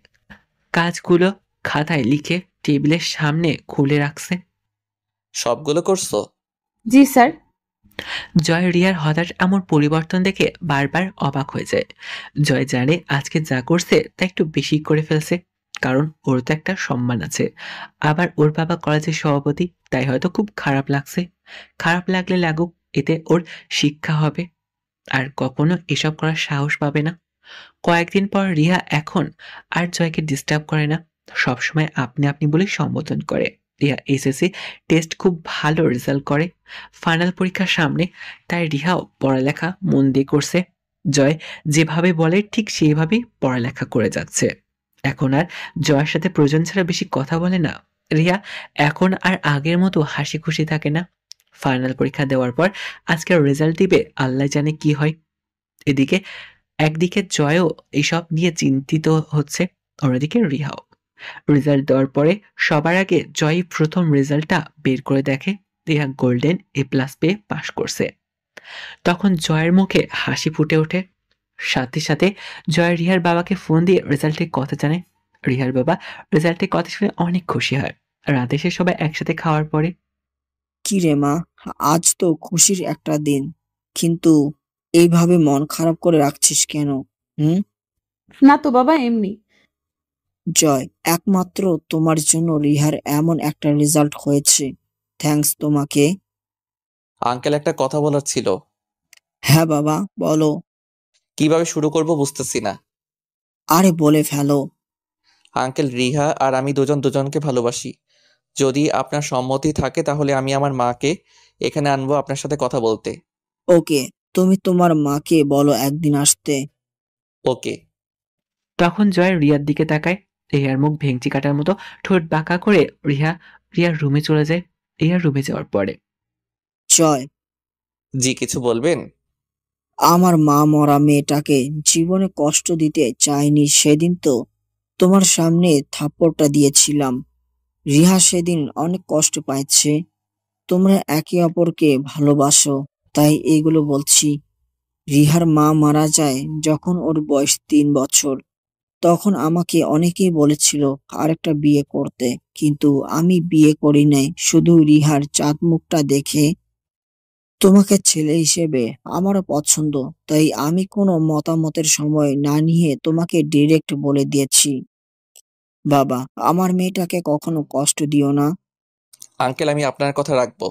কাজগুলো খাতায় লিখে টেবিলের সামনে খুলে রাখছে। সবগুলো করছো? জি স্যার। জয় রিয়ার হঠাৎ এমন পরিবর্তন দেখে বারবার অবাক হয়ে যায়। জয় জানে আজকে যা করছে তা একটু বেশি করে ফেলছে, কারণ ওর তো একটা সম্মান আছে। আবার ওর বাবা কলেজের সভাপতি, তাই হয়তো খুব খারাপ লাগছে। খারাপ লাগলে লাগুক, এতে ওর শিক্ষা হবে, আর কখনো এসব করার সাহস পাবে না। কয়েকদিন পর রিয়া এখন আর জয়কে ডিস্টার্ব করে না, সবসময় আপনি আপনি বলে সম্বোধন করে। রিয়া এসএসসি টেস্ট খুব ভালো রেজাল্ট করে, ফাইনাল পরীক্ষার সামনে, তাই রিহাও পড়ালেখা মন দিয়ে করছে। জয় যেভাবে বলে ঠিক সেইভাবেই পড়ালেখা করে যাচ্ছে। এখন আর জয়ের সাথে প্রয়োজন ছাড়া বেশি কথা বলে না। রিয়া এখন আর আগের মতো হাসি খুশি থাকে না। ফাইনাল পরীক্ষা দেওয়ার পর আজকের রেজাল্ট দিবে, আল্লাহ জানে কি হয়। এদিকে একদিকে জয়ও এইসব নিয়ে চিন্তিত হচ্ছে, অন্যদিকে রিহাও। রেজাল্ট দেওয়ার পরে সবার আগে জয় প্রথম রেজাল্টটা বের করে দেখে রিহা গোল্ডেন A+ পেয়ে পাশ করছে। তখন জয়ের মুখে হাসি ফুটে ওঠে। সাথে সাথে জয় রিহার বাবাকে ফোন দিয়ে রেজাল্টের কথা জানায়। রিহার বাবা রেজাল্টের কথা শুনে অনেক খুশি হয়। রাতে সে সবাই একসাথে খাওয়ার পরে, কি রে মা, আজ তো খুশির একটা দিন, কিন্তু এইভাবে মন খারাপ করে রাখছিস কেন? হুম? না তো বাবা, এমনি। জয়, একমাত্র তোমার জন্য রিহার এমন একটা রেজাল্ট হয়েছে। থ্যাঙ্কস তোমাকে। আঙ্কেল, একটা কথা বলার ছিল। হ্যাঁ বাবা, বলো। কিভাবে শুরু করব বুঝতেছি না। আরে বলে ফেলো। আঙ্কেল, রিহা আর আমি দুজন দুজনকে ভালোবাসি। যদি আপনার সম্মতি থাকে তাহলে আমি আমার মাকে এখানে আনবো আপনার সাথে কথা বলতে। ওকে, তুমি তোমার মাকে বলো একদিন আসতে। ওকে। তখন জয় রিয়ার দিকে তাকায়। রিহার মুখ ভেঙচি কাটার মতো, ঠোঁট বাঁকা করে রিয়ার রুমে চলে যায়। রিয়ার রুমে যাওয়ার পরে, জয়, জি, কিছু বলবেন? আমার মা মরা মেয়েটাকে জীবনে কষ্ট দিতে চাইনি, সেদিন তো তোমার সামনে থাপ্পড়টা দিয়েছিলাম। রিহা সেদিন অনেক কষ্ট পাচ্ছে। তোমরা একে অপরকে ভালোবাসো, তাই এইগুলো বলছি। রিহার মা মারা যায় যখন ওর বয়স 3 বছর। তখন আমাকে অনেকেই বলেছিল আরেকটা বিয়ে করতে, কিন্তু আমি বিয়ে করি নাই। শুধু রিহার চাঁদ মুখটা দেখে তোমাকে ছেলে হিসেবে আমারও পছন্দ, তাই আমি কোনো মতামতের সময় না নিয়ে তোমাকে ডিরেক্ট বলে দিয়েছি। বাবা, আমার মেয়েটাকে কখনো কষ্ট দিও না। আঙ্কেল, আমি আপনার কথা রাখবো।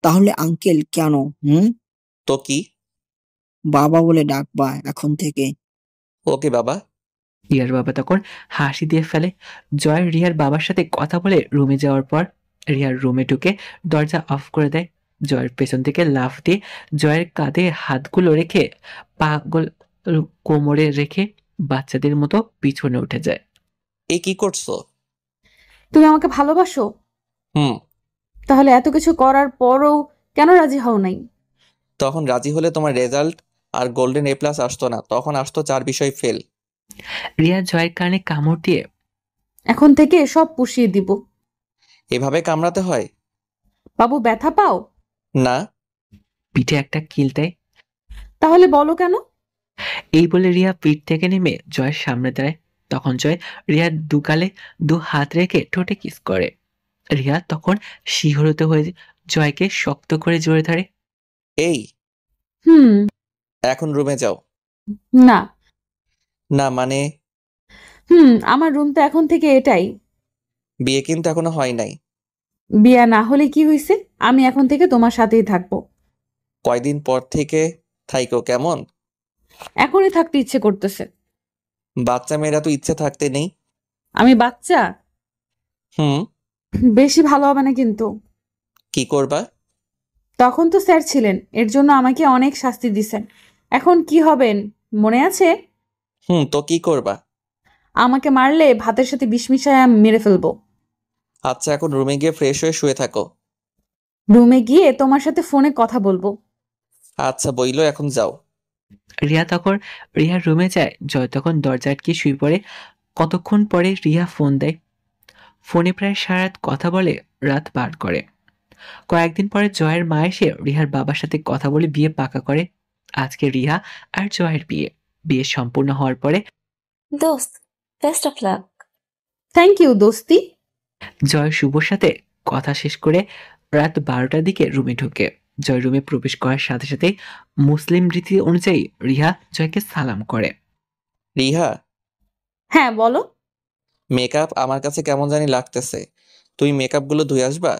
তাহলে আঙ্কেল কেন? হুম? তো কি? বাবা বলে ডাকবা এখন থেকে। ওকে বাবা। রিয়ার বাবা তখন হাসি দিয়ে ফেলে। জয় রিয়ার বাবার সাথে কথা বলে রুমে যাওয়ার পর রিয়ার রুমে ঢুকে দরজা অফ করে দেয়। জয়ের পেছন থেকে লাফ দিয়ে জয়ের কাঁধে হাতগুলো রেখে পাগল কোমরে রেখে বাচ্চাদের মতো পিছনে উঠে যায়। এ কি করছো? তুমি আমাকে ভালোবাসো? হুম। তাহলে এত কিছু করার পরও কেন রাজি হও নাই? তখন রাজি হলে তোমার রেজাল্ট আর গোল্ডেন এ প্লাস আসতো না, তখন আসতো 4 বিষয় ফেল। রিয়া জয়ের কানে কামড় দিয়ে এখন থেকে সব পুষিয়ে দিব। এভাবে কামড়াতে হয়? বাবু ব্যথা পাও? না। পিঠে একটা কিল দেয়। তাহলে বলো কেন? এই বলে রিয়া পিঠ থেকে নেমে জয়ের সামনে দাঁড়ায়। তখন জয় রিয়ার দুগালে 2 হাত রেখে ঠোঁটে কিস করে। রিয়া তখন শিহরিত হয়ে জয়কে শক্ত করে জড়িয়ে ধরে। এই, হুম। এখন রুমে যাও। না। না মানে? আমার রুম তো এখন থেকে এটাই। বিয়ে কিন্তু এখনো হয় নাই। বিয়া না হলে কি হয়েছে? আমি এখন থেকে তোমার সাথেই থাকবো। কয়দিন পর থেকে থাইকো, কেমন? এখনই থাকতে ইচ্ছে করতেছে। বাচ্চা মেয়েরা তো ইচ্ছে থাকতে নেই। আমি বাচ্চা? হুম। বেশি ভালো হবে না কিন্তু। কি করবা? তখন তো স্যার ছিলেন, এর জন্য আমাকে অনেক শাস্তি দিছেন। এখন কি হবেন মনে আছে? তো কি করবা? আমাকে মারলে ভাতের সাথে বিষ মিশায়া মেরে ফেলবো। আচ্ছা, এখন রুমে গিয়ে ফ্রেশ হয়ে শুয়ে থাকো। রুমে গিয়ে তোমার সাথে ফোনে কথা বলবো। আচ্ছা বইলো, এখন যাও। রিয়া তখন রিয়ার রুমে যায়। জয় তখন দরজা আটকে শুয়ে পড়ে। কতক্ষণ পরে রিয়া ফোন দেয়। ফোনে প্রায় সারা রাত কথা বলে রাত পার করে। কয়েকদিন পরে জয়ের মা এসে রিহার বাবার সাথে কথা বলে বিয়ে পাকা করে। আজকে রিহা আর জয়ের বিয়ে। বিয়ে সম্পূর্ণ হওয়ার পরে দোস্ত, best of luck. Thank you দোস্তি। জয় শুভর সাথে কথা শেষ করে রাত 12টার দিকে রুমে ঢুকে। জয় রুমে প্রবেশ করার সাথে সাথে মুসলিম রীতি অনুযায়ী রিহা জয়কে সালাম করে। রিহা, হ্যাঁ বলো। মেকআপ আমার কাছে কেমন জানি লাগতেছে। তুমি মেকআপ গুলো ধুয়ে আসবা?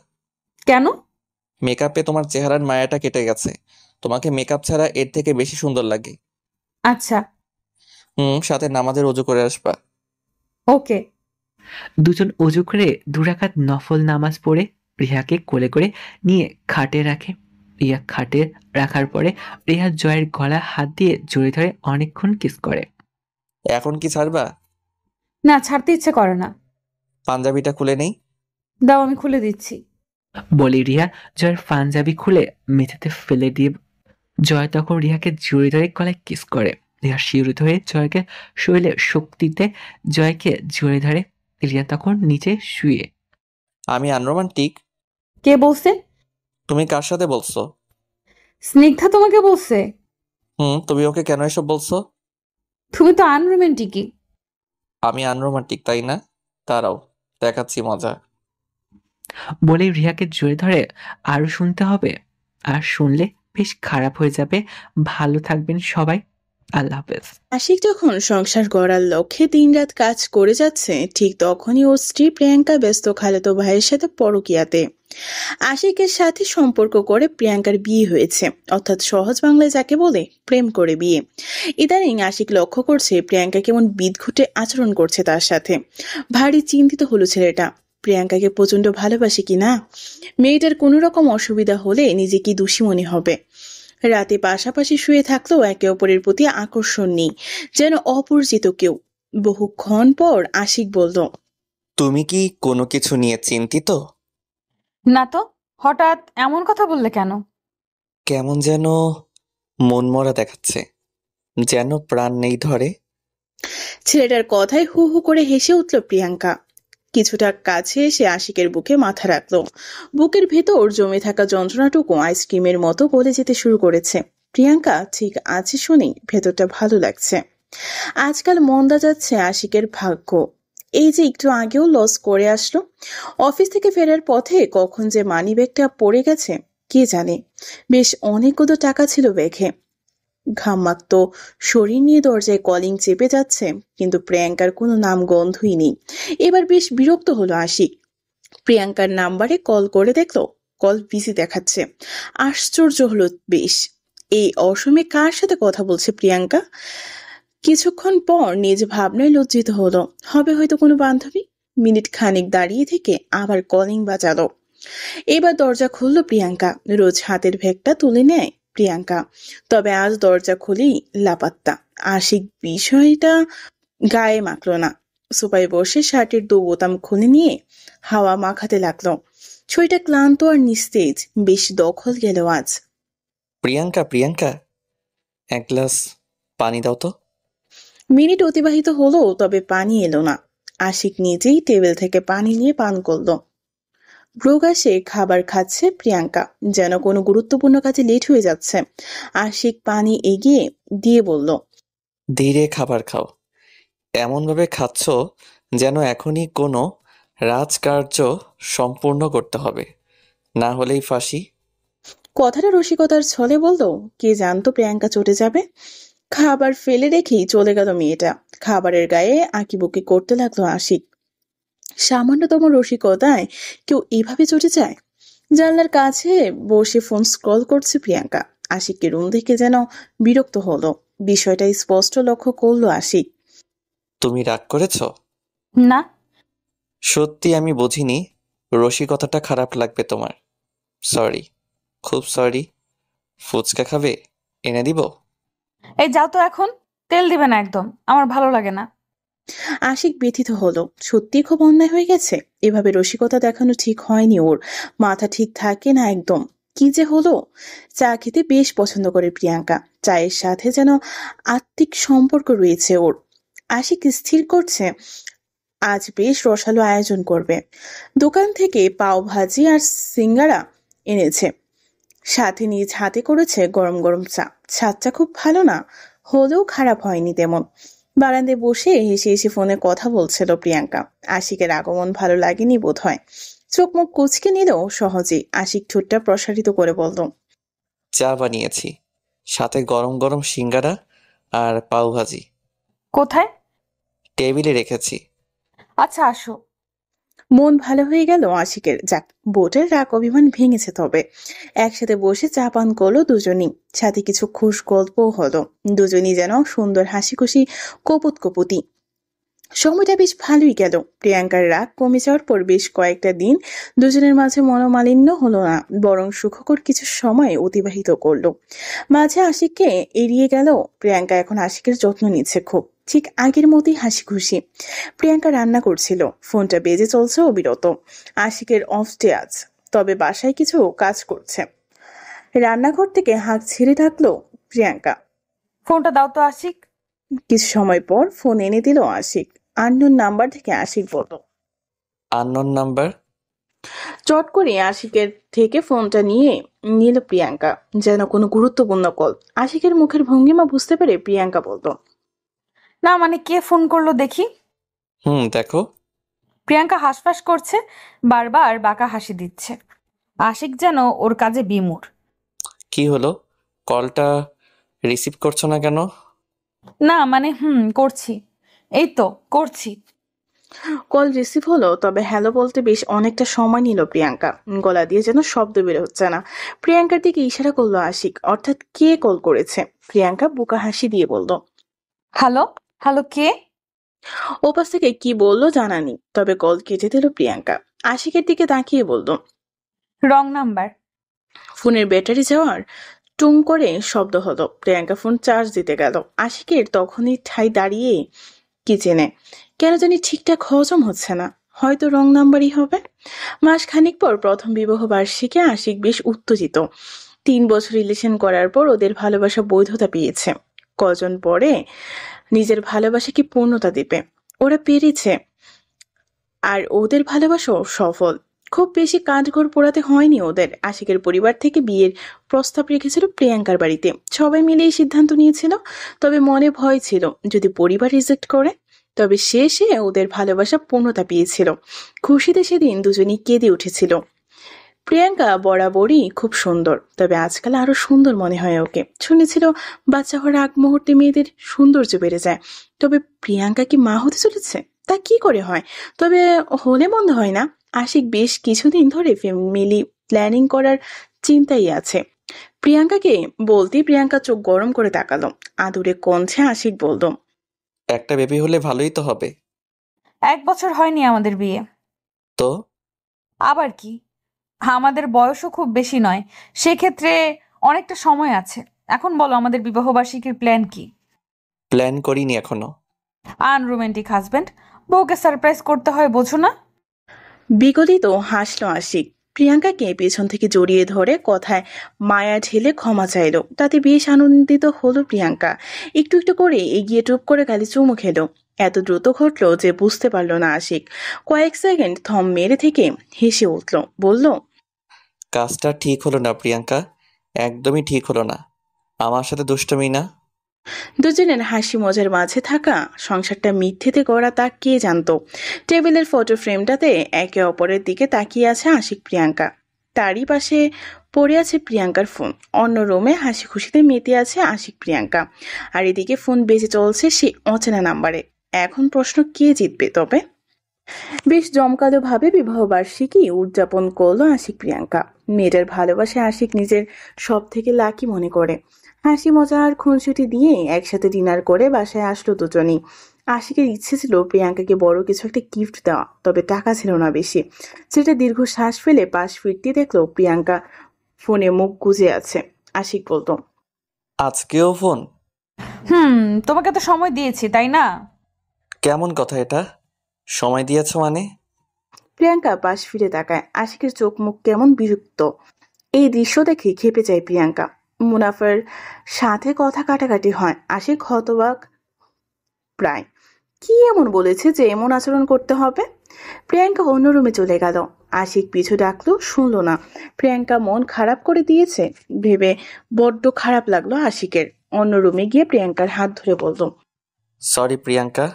কেন? মেকআপে তোমার চেহারার মায়াটা কেটে গেছে। তোমাকে মেকআপ ছাড়া এর থেকে বেশি সুন্দর লাগে। আচ্ছা। সাথে নামাজের ওযু করে আসবা। ওকে। দুজন অজু করে 2 রাকাত নফল নামাজ পড়ে রিহাকে কোলে করে নিয়ে খাটে রাখে। রিয়া খাটে রাখার পরে রিহা জয়ের গলা হাত দিয়ে জড়িয়ে ধরে অনেকক্ষণ কিস করে। এখন কি ছাড়বা? না, ছাড়তে ইচ্ছে করে না। পাঞ্জাবিটা খুলে নেই। দাও, আমি খুলে দিচ্ছি। বলে রিয়া জয়ের পাঞ্জাবি খুলে মেঝেতে ফেলে দিয়ে জয় তখন রিহাকে জড়িয়ে ধরে গলায় কিস করে। রিয়া শিহরিত হয়ে জয়কে শরীরে শক্তিতে জয়কে জড়িয়ে ধরে। রিয়া তখন নিচে শুয়ে। আমি আনরোমান্টিক? কে বলছে? তুমি কার সাথে বলছো? স্নিগ্ধা তোমাকে বলছে? তুমি ওকে কেন এসব বলছো? তুমি তো আনরোমান্টিকই। আমি আনরোমান্টিক তাই না? দাঁড়াও, দেখাচ্ছি মজা। বলে রিহাকে জড়িয়ে ধরে। আরো শুনতে হবে, আর শুনলে বেশ খারাপ হয়ে যাবে। ভালো থাকবেন সবাই, আল্লাহ হাফেজ। আশিক যখন সংসার গড়ার লক্ষ্যে দিনরাত কাজ করে যাচ্ছে, ঠিক তখনই ওর স্ত্রী প্রিয়াঙ্কা ব্যস্ত খালাতো ভাইয়ের সাথে পরকীয়াতে। আশিকের সাথে সম্পর্ক করে প্রিয়াঙ্কার বিয়ে হয়েছে, অর্থাৎ সহজ বাংলায় যাকে বলে প্রেম করে বিয়ে। ইদানিং আশিক লক্ষ্য করছে প্রিয়াঙ্কা কেমন বিদঘুটে আচরণ করছে তার সাথে। ভারী চিন্তিত হলো ছেলেটা, প্রিয়াঙ্কাকে প্রচন্ড ভালোবাসে কিনা, মেয়েটার কোনো রকম অসুবিধা হলে নিজে কি দোষী মনে হবে। রাতে পাশাপাশি শুয়ে থাকলেও একে অপরের প্রতি আকর্ষণ নেই, যেন অপরিচিত কেউ। বহুক্ষণ পর আশিক বলল, তুমি কি কোনো কিছু নিয়ে চিন্তিত? না তো, হঠাৎ এমন কথা বললে কেন? কেমন যেন মনমরা দেখাচ্ছে, যেন প্রাণ নেই ধরে। ছেলেটার কথায় হু হু করে হেসে উঠল প্রিয়াঙ্কা। কিছুটা কাছে এসে আশিকের বুকে মাথা রাখলো। বুকের ভেতর জমে থাকা যন্ত্রণাটুকু আইসক্রিমের মতো গলে যেতে শুরু করেছে। প্রিয়াঙ্কা ঠিক আছে শুনেই ভেতরটা ভালো লাগছে। আজকাল মন্দা যাচ্ছে আশিকের ভাগ্য। এই যে একটু আগেও লস করে আসলো, অফিস থেকে ফেরার পথে কখন যে মানি ব্যাগটা পড়ে গেছে কে জানে। বেশ অনেকগুলো টাকা ছিল ব্যাগে। ঘামাক্ত শরীর নিয়ে দরজায় কলিং চেপে যাচ্ছে, কিন্তু প্রিয়াঙ্কার কোনো নাম গন্ধই নেই। এবার বেশ বিরক্ত হলো আশিক। প্রিয়াঙ্কার নাম্বারে কল করে দেখলো কল বিজি দেখাচ্ছে। আশ্চর্য হলো বেশ, এই অসময়ে কার সাথে কথা বলছে প্রিয়াঙ্কা। কিছুক্ষণ পর নিজ ভাবনায় লজ্জিত হলো, হবে হয়তো কোনো বান্ধবী। মিনিট খানিক দাঁড়িয়ে থেকে আবার কলিং বাজালো। এবার দরজা খুললো প্রিয়াঙ্কা। রোজ হাতের ব্যাগটা তুলে নেয় প্রিয়াঙ্কা, তবে আজ দরজা খুলেই লাপাত্তা। আশিক বিষয়টা গায়ে মাখলো না। সোফায় বসে শার্টের দু বোতাম খুলে নিয়ে হাওয়া মাখাতে লাগলো। শরীরটা ক্লান্ত আর নিস্তেজ, বেশ দখল গেল আজ। প্রিয়াঙ্কা প্রিয়াঙ্কা, এক গ্লাস পানি দাও তো। মিনিট অতিবাহিত হলো, তবে পানি এলো না। আশিক নিজেই টেবিল থেকে পানি নিয়ে পান করলো। প্রকাশ্যে খাবার খাচ্ছে প্রিয়াঙ্কা, যেন কোনো গুরুত্বপূর্ণ কাজে লেট হয়ে যাচ্ছে। আশিক পানি এগিয়ে দিয়ে বলল, ধীরে খাবার খাও, এমনভাবে খাচ্ছ যেন এখনই কোনো রাজকার্য সম্পূর্ণ করতে হবে, না হলেই ফাঁসি। কথাটা রসিকতার ছলে বলল, কে জানতো প্রিয়াঙ্কা চটে যাবে। খাবার ফেলে রেখেই চলে গেল মেয়েটা। খাবারের গায়ে আঁকিবুকি করতে লাগলো আশিক। সামান্যতম রসিকতায় কেউ এভাবে চটে যায়? জানলার কাছে বসে ফোন স্ক্রল করছে প্রিয়াঙ্কা। আশিককে রুম দেখে যেন বিরক্ত হলো। বিষয়টা স্পষ্ট লক্ষ্য করলো আশিক। তুমি রাগ করেছ? না। সত্যি আমি বুঝিনি রসিকতাটা খারাপ লাগবে তোমার। সরি, খুব সরি। ফুচকা খাবে? এনে দিব? এই যাও তো এখন, তেল দিবে না একদম, আমার ভালো লাগে না। আশিক ব্যথিত হলো। সত্যি খুব অন্যায় হয়ে গেছে। এভাবে রসিকতা দেখানো ঠিক হয়নি ওর। মাথা ঠিক থাকে না একদম। কি যে হলো। চা খেতে বেশ পছন্দ করে প্রিয়াঙ্কা। চায়ের সাথে যেন আত্মিক সম্পর্ক রয়েছে ওর। আশিক স্থির করছে আজ বেশ রসালো আয়োজন করবে। দোকান থেকে পাও ভাজি আর সিঙ্গারা এনেছে, সাথে নিজ হাতে করেছে গরম গরম চা। স্বাদটা খুব ভালো না হলেও খারাপ হয়নি তেমন। বারান্দায় বসে হেসে হেসে ফোনে কথা বলছিল প্রিয়াঙ্কা। আশিকের আগমন ভালো লাগেনি বোধ হয়। চোখ মুখ কুচকে নিল সহজে। আশিক ঠোঁটটা প্রসারিত করে বলল, চা বানিয়েছি, সাথে গরম গরম সিঙ্গারা আর পাও ভাজি। কোথায়? টেবিলে রেখেছি। আচ্ছা আসো। মন ভালো হয়ে গেল আশিকের। যাক, বোটের রাগ অভিমান ভেঙেছে তবে। একসাথে বসে চা পান করলো দুজনই। সাথে কিছু খুশ গল্পও হলো। দুজনই যেন সুন্দর হাসি খুশি কপুত কপুতি। সময়টা বেশ ভালোই গেল। প্রিয়াঙ্কার রাগ কমে যাওয়ার পর বেশ কয়েকটা দিন দুজনের মাঝে মনোমালিন্য হলো না, বরং সুখকর কিছু সময় অতিবাহিত করলো। মাঝে আশিককে এড়িয়ে গেল প্রিয়াঙ্কা এখন আশিকের যত্ন নিচ্ছে খুব, ঠিক আগের মতোই হাসি খুশি। প্রিয়াঙ্কা রান্না করছিল, ফোনটা বেজে চলছে অবিরত। আশিকের অফ ডে আজ, তবে বাসায় কিছু কাজ করছে। রান্নাঘর থেকে হাঁক ছেড়ে থাকলো প্রিয়াঙ্কা। ফোনটা দাও তো আশিক। কিছু সময় পর ফোন এনে দিল আশিক। আননোন নাম্বার থেকে আশিক বলল, আননোন নাম্বার। চট করে আশিকের থেকে ফোনটা নিয়ে নিল প্রিয়াঙ্কা, যেন কোনো গুরুত্বপূর্ণ কল। আশিকের মুখের ভঙ্গিমা বুঝতে পেরে প্রিয়াঙ্কা বলল, না মানে কে ফোন করলো দেখি। দেখো। প্রিয়াঙ্কা হাসফাস করছে, বারবার বাঁকা হাসি দিচ্ছে। আশিক যেন ওর কাজে বিমূঢ়। কি হলো, কলটা রিসিভ করছো না কেন? না মানে করছি, এই তো করছি। কল রিসিভ হলো, তবে হ্যালো বলতে বেশ অনেকটা সময় নিল প্রিয়াঙ্কা। গলা দিয়ে যেন শব্দ বের হচ্ছে না। প্রিয়াঙ্কার দিকে ইশারা করলো আশিক, অর্থাৎ কে কল করেছে। প্রিয়াঙ্কা বুকা হাসি দিয়ে বলল, হ্যালো হ্যালো, কে? ওপাশ থেকে কি বললো জানা নেই, তবে কল কেটে দিল প্রিয়াঙ্কা। আশিকের দিকে তাকিয়ে বলল, রং নাম্বার। ফোনের ব্যাটারি যাওয়ার টুং করে শব্দ হলো। প্রিয়াঙ্কা ফোন চার্জ দিতে গেল। আশিকের তখনই ঠাই দাঁড়িয়ে কিচেনে। কেন জানি ঠিকঠাক হজম হচ্ছে না। হয়তো রং নাম্বারই হবে। মাস খানিক পর প্রথম বিবাহ বার্ষিকী আশিক বেশ উত্তেজিত। 3 বছর রিলেশন করার পর ওদের ভালোবাসা বৈধতা পেয়েছে। কজন পরে নিজের ভালোবাসাকে পূর্ণতা দেবে। ওরা পেরেছে, আর ওদের ভালোবাসাও সফল। খুব বেশি কাঠগড় পোড়াতে হয়নি ওদের। আশিকের পরিবার থেকে বিয়ের প্রস্তাব রেখেছিল প্রিয়াঙ্কার বাড়িতে। সবাই মিলে এই সিদ্ধান্ত নিয়েছিল, তবে মনে ভয় ছিল যদি পরিবার রিজেক্ট করে। তবে শেষে ওদের ভালোবাসা পূর্ণতা পেয়েছিল। খুশিতে সেদিন দুজনই কেঁদে উঠেছিল। প্রিয়াঙ্কা বরাবরই খুব সুন্দর, তবে আজকাল আরো সুন্দর মনে হয় ওকে। শুনেছিল বাচ্চা হওয়ার আগ মুহূর্তে মেয়েদের সৌন্দর্য বেড়ে যায়। তবে প্রিয়াঙ্কা কি মা হতে চলেছে? তা কি করে হয়? তবে হলে মন্দ হয় না। আশিক বেশ কিছুদিন ধরে ফ্যামিলি প্ল্যানিং করার চিন্তাই আছে। প্রিয়াঙ্কাকে বলতেই প্রিয়াঙ্কা চোখ গরম করে তাকালো। আদুরে কণ্ঠে আশিক বলল, একটা বেবি হলে ভালোই তো হবে। 1 বছর হয়নি আমাদের বিয়ে। তো আবার কি, আমাদের বয়সও খুব বেশি নয়, সেক্ষেত্রে অনেকটা সময় আছে। এখন বলো আমাদের বিবাহবার্ষিকীর প্ল্যান কি? প্ল্যান করিনি এখনো। আনরোমান্টিক হাজবেন্ড, বউকে সারপ্রাইজ করতে হয়, বোঝো না? বিগলিত হাসলো আশিক। প্রিয়াঙ্কাকে পেছন থেকে জড়িয়ে ধরে কথায় মায়া ঢেলে ক্ষমা চাইলো। তাতে বেশ আনন্দিত হলো প্রিয়াঙ্কা। একটু একটু করে এগিয়ে টুপ করে গালে চুমু খেলো। এত দ্রুত ঘটলো যে বুঝতে পারলো না আশিক। কয়েক সেকেন্ড থম মেরে থেকে হেসে উঠল, বলল, কাজটা ঠিক হলো না প্রিয়াঙ্কা, একদমই ঠিক হলো না। আমার সাথে দুষ্টুমি না। দুজনের হাসি মজার মাঝে থাকা সংসারটা মিথ্যেতে গড়া তা কে জানতো। টেবিলের ফটো ফ্রেমটাতে একে অপরের দিকে তাকিয়ে আছে আশিক প্রিয়াঙ্কা। তারই পাশে পড়ে আছে প্রিয়াঙ্কার ফোন। অন্য রুমে হাসি খুশিতে মেতে আছে আশিক প্রিয়াঙ্কা। আর এদিকে ফোন বেজে চলছে সে অচেনা নাম্বারে। এখন প্রশ্ন, কে জিতবে তবে? বেশ জমকালো ভাবে বিবাহবার্ষিকী উদযাপন করলো আশিক প্রিয়াঙ্কা। মেয়েটার ভালোবাসে আশিক নিজের সব থেকে লাকি মনে করে। হাসি মজা আর খুনসুটি দিয়ে একসাথে ডিনার করে বাসায় আসলো দুজনেই। আশিকের ইচ্ছে ছিল প্রিয়াঙ্কাকে বড় কিছু একটা গিফট দেওয়া, তবে টাকা ছিল না বেশি। সেটা দীর্ঘ শ্বাস ফেলে পাশ ফিরতে দেখলো প্রিয়াঙ্কা ফোনে মুখ গুজে আছে। আশিক বলতো, আজকেও ফোন? তোমাকে তো সময় দিয়েছি, তাই না? কেমন কথা এটা, সময় দিয়েছ মানে? প্রিয়াঙ্কা পাশ ফিরে তাকায়। আশিকের চোখ মুখ কেমন বিরক্ত। এই দৃশ্য দেখে খেপে যায় প্রিয়াঙ্কা। মুনাফার সাথে কথা কাটাকাটি হয়। আশিক হতবাক প্রায়। কি এমন বলেছে যে এমন আচরণ করতে হবে? প্রিয়াঙ্কা অন্য রুমে চলে গেল। আশিক পিছু ডাকলো, শুনলো না। প্রিয়াঙ্কা মন খারাপ করে দিয়েছে ভেবে বড্ড খারাপ লাগলো আশিকের। অন্য রুমে গিয়ে প্রিয়াঙ্কার হাত ধরে বলল, সরি প্রিয়াঙ্কা,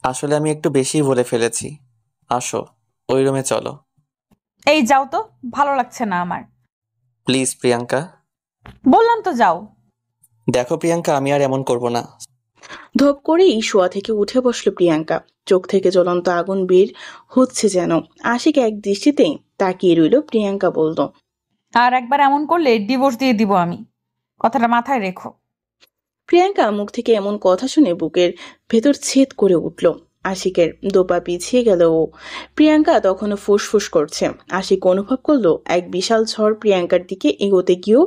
আসলে আমি একটু বেশি বলে ফেলেছি। আসো, ওই রুমে চলো। এই যাও তো, ভালো লাগছে না আমার। প্লিজ প্রিয়াঙ্কা। বললাম তো যাও। দেখো প্রিয়াঙ্কা, আমি আর এমন করব না। ধপ করেই শোয়া থেকে উঠে বসলো প্রিয়াঙ্কা। চোখ থেকে জ্বলন্ত আগুন বের হচ্ছে যেন। আশিক এক দৃষ্টিতেই তাকিয়ে রইল। প্রিয়াঙ্কা বলল, আর একবার এমন করলে ডিভোর্স দিয়ে দিব আমি, কথাটা মাথায় রেখো। প্রিয়াঙ্কা মুখ থেকে এমন কথা শুনে বুকের ভেতর ছেদ করে উঠল। আশিকের দোপা পিছিয়ে গেল ও। প্রিয়াঙ্কা তখনও ফুসফুস করছে। আশিক অনুভব করলো এক বিশাল ঝড় প্রিয়াঙ্কার দিকে এগোতে গিয়েও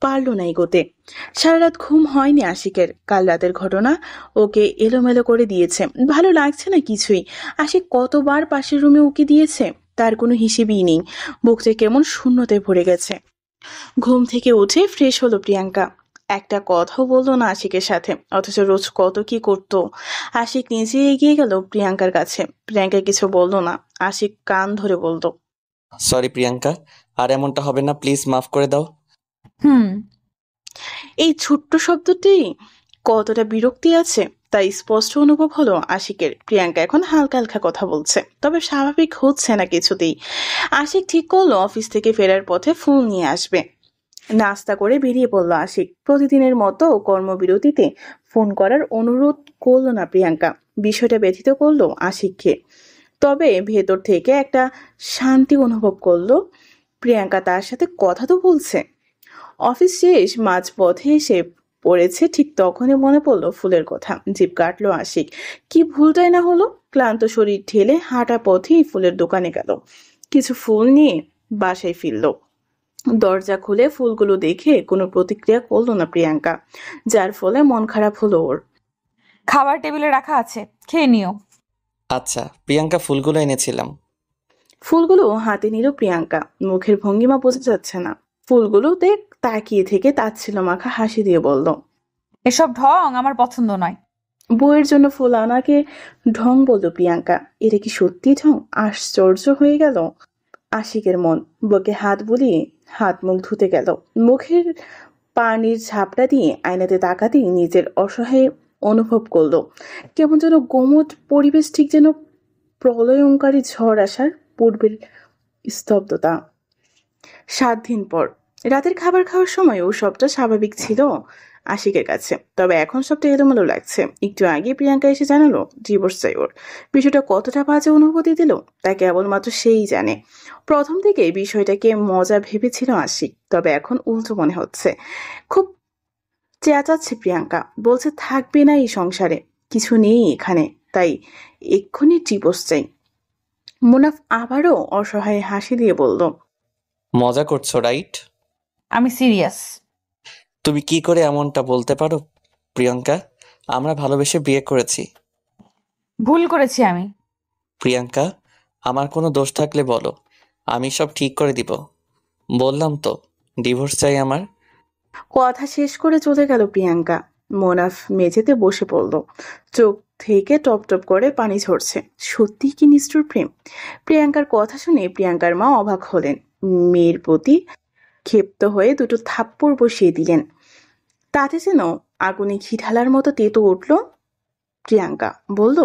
পারলো না এগোতে। সারা রাত ঘুম হয়নি আশিকের। কাল রাতের ঘটনা ওকে এলোমেলো করে দিয়েছে। ভালো লাগছে না কিছুই। আশিক কতবার পাশের রুমে উকি দিয়েছে তার কোনো হিসেবেই নেই। বুকটা কেমন শূন্যতে ভরে গেছে। ঘুম থেকে উঠে ফ্রেশ হলো প্রিয়াঙ্কা। একটা কথাও বললো না আশিকের সাথে, অথচ রোজ কত কি করতো। আশিক নিজে এগিয়ে গেল প্রিয়াঙ্কার কাছে। প্রিয়াঙ্কা কিছু বললো না। আশিক কান ধরে বলল, সরি প্রিয়াঙ্কা, আর এমনটা হবে না, প্লিজ মাফ করে দাও। হুম এই ছোট্ট শব্দটি কতটা বিরক্তি আছে তাই স্পষ্ট অনুভব হলো আশিকের। প্রিয়াঙ্কা এখন হালকা হালকা কথা বলছে, তবে স্বাভাবিক হচ্ছে না কিছুতেই। আশিক ঠিক করলো অফিস থেকে ফেরার পথে ফুল নিয়ে আসবে। নাস্তা করে বেরিয়ে পড়লো আশিক। প্রতিদিনের মতো কর্মবিরতিতে ফোন করার অনুরোধ করলো না প্রিয়াঙ্কা। বিষয়টা ব্যথিত করলো আশিককে, তবে ভেতর থেকে একটা শান্তি অনুভব করলো। প্রিয়াঙ্কা তার সাথে কথা তো বলছে। অফিস শেষ মাঝপথে এসে পড়েছে, ঠিক তখনই মনে পড়লো ফুলের কথা। জিভ কাটলো আশিক। কি ভুলটাই না হলো। ক্লান্ত শরীর ঠেলে হাঁটা পথেই ফুলের দোকানে গেল। কিছু ফুল নিয়ে বাসায় ফিরলো। দরজা খুলে ফুলগুলো দেখে কোনো প্রতিক্রিয়া করলো না প্রিয়াঙ্কা, যার ফলে মন খারাপ হলো ওর। খাবার টেবিলে রাখা আছে, খেয়ে নিও। আচ্ছা প্রিয়াঙ্কা, ফুলগুলো এনেছিলাম। ফুলগুলো হাতে নিল প্রিয়াঙ্কা। মুখের ভঙ্গিমা বোঝা যাচ্ছে না। ফুলগুলোতে তাকিয়ে থেকে তাচ্ছিল মাখা হাসি দিয়ে বলল, এসব ঢং আমার পছন্দ নয়। বউয়ের জন্য ফুল আনাকে ঢং বলল প্রিয়াঙ্কা। এটা কি সত্যি ঢং? আশ্চর্য হয়ে গেল আশিকের মন। বুকে হাত বুলিয়ে হাত মুখ ধুতে গেল। মুখের পানির ঝাপটা দিয়ে আয়নাতে তাকাতেই নিজের অসহায় অনুভব করলো। কেমন যেন গোমট পরিবেশ, ঠিক যেন প্রলয়ঙ্কারী ঝড় আসার পূর্বের স্তব্ধতা। 7 দিন পর রাতের খাবার খাওয়ার সময়ও সবটা স্বাভাবিক ছিল আশিকের কাছে, তবে এখন সবটা এলোমেলো লাগছে। একটু আগে প্রিয়াঙ্কা এসে জানালো ডিভোর্স চাই ওর। বিষয়টা কতটা বাজে অনুভূতি দিল তা কেবলমাত্র সেই জানে। প্রথম থেকে বিষয়টাকে মজা ভেবেছিল আশিক, তবে এখন উল্টো মনে হচ্ছে। খুব চেঁচাচ্ছে প্রিয়াঙ্কা, বলছে থাকবে না এই সংসারে, কিছু নেই এখানে, তাই এক্ষুনি ডিভোর্স চাই। মুনাফ আবারও অসহায় হাসি দিয়ে বলল, মজা করছো রাইট? আমি সিরিয়াস। তুমি কি করে এমনটা বলতে পারো প্রিয়াঙ্কা? আমরা ভালোবেসে বিয়ে করেছি। ভুল করেছি আমি। প্রিয়াঙ্কা, আমার কোনো দোষ থাকলে বলো, আমি সব ঠিক করে দিব। বললাম তো ডিভোর্স চাই আমার। কথা শেষ করে চলে গেল প্রিয়াঙ্কা। মোনাফ মেঝেতে বসে পড়ল, চোখ থেকে টপ টপ করে পানি ঝরছে। সত্যি কি নিষ্ঠুর প্রেম! প্রিয়াঙ্কার কথা শুনে প্রিয়াঙ্কার মা অবাক হলেন। মেয়ের প্রতি ক্ষিপ্ত হয়ে দুটো থাপ্পড় বসিয়ে দিলেন। তাতে যেন আগুনে ঘি ঢালার মতো তেতো উঠল। প্রিয়াঙ্কা বলল,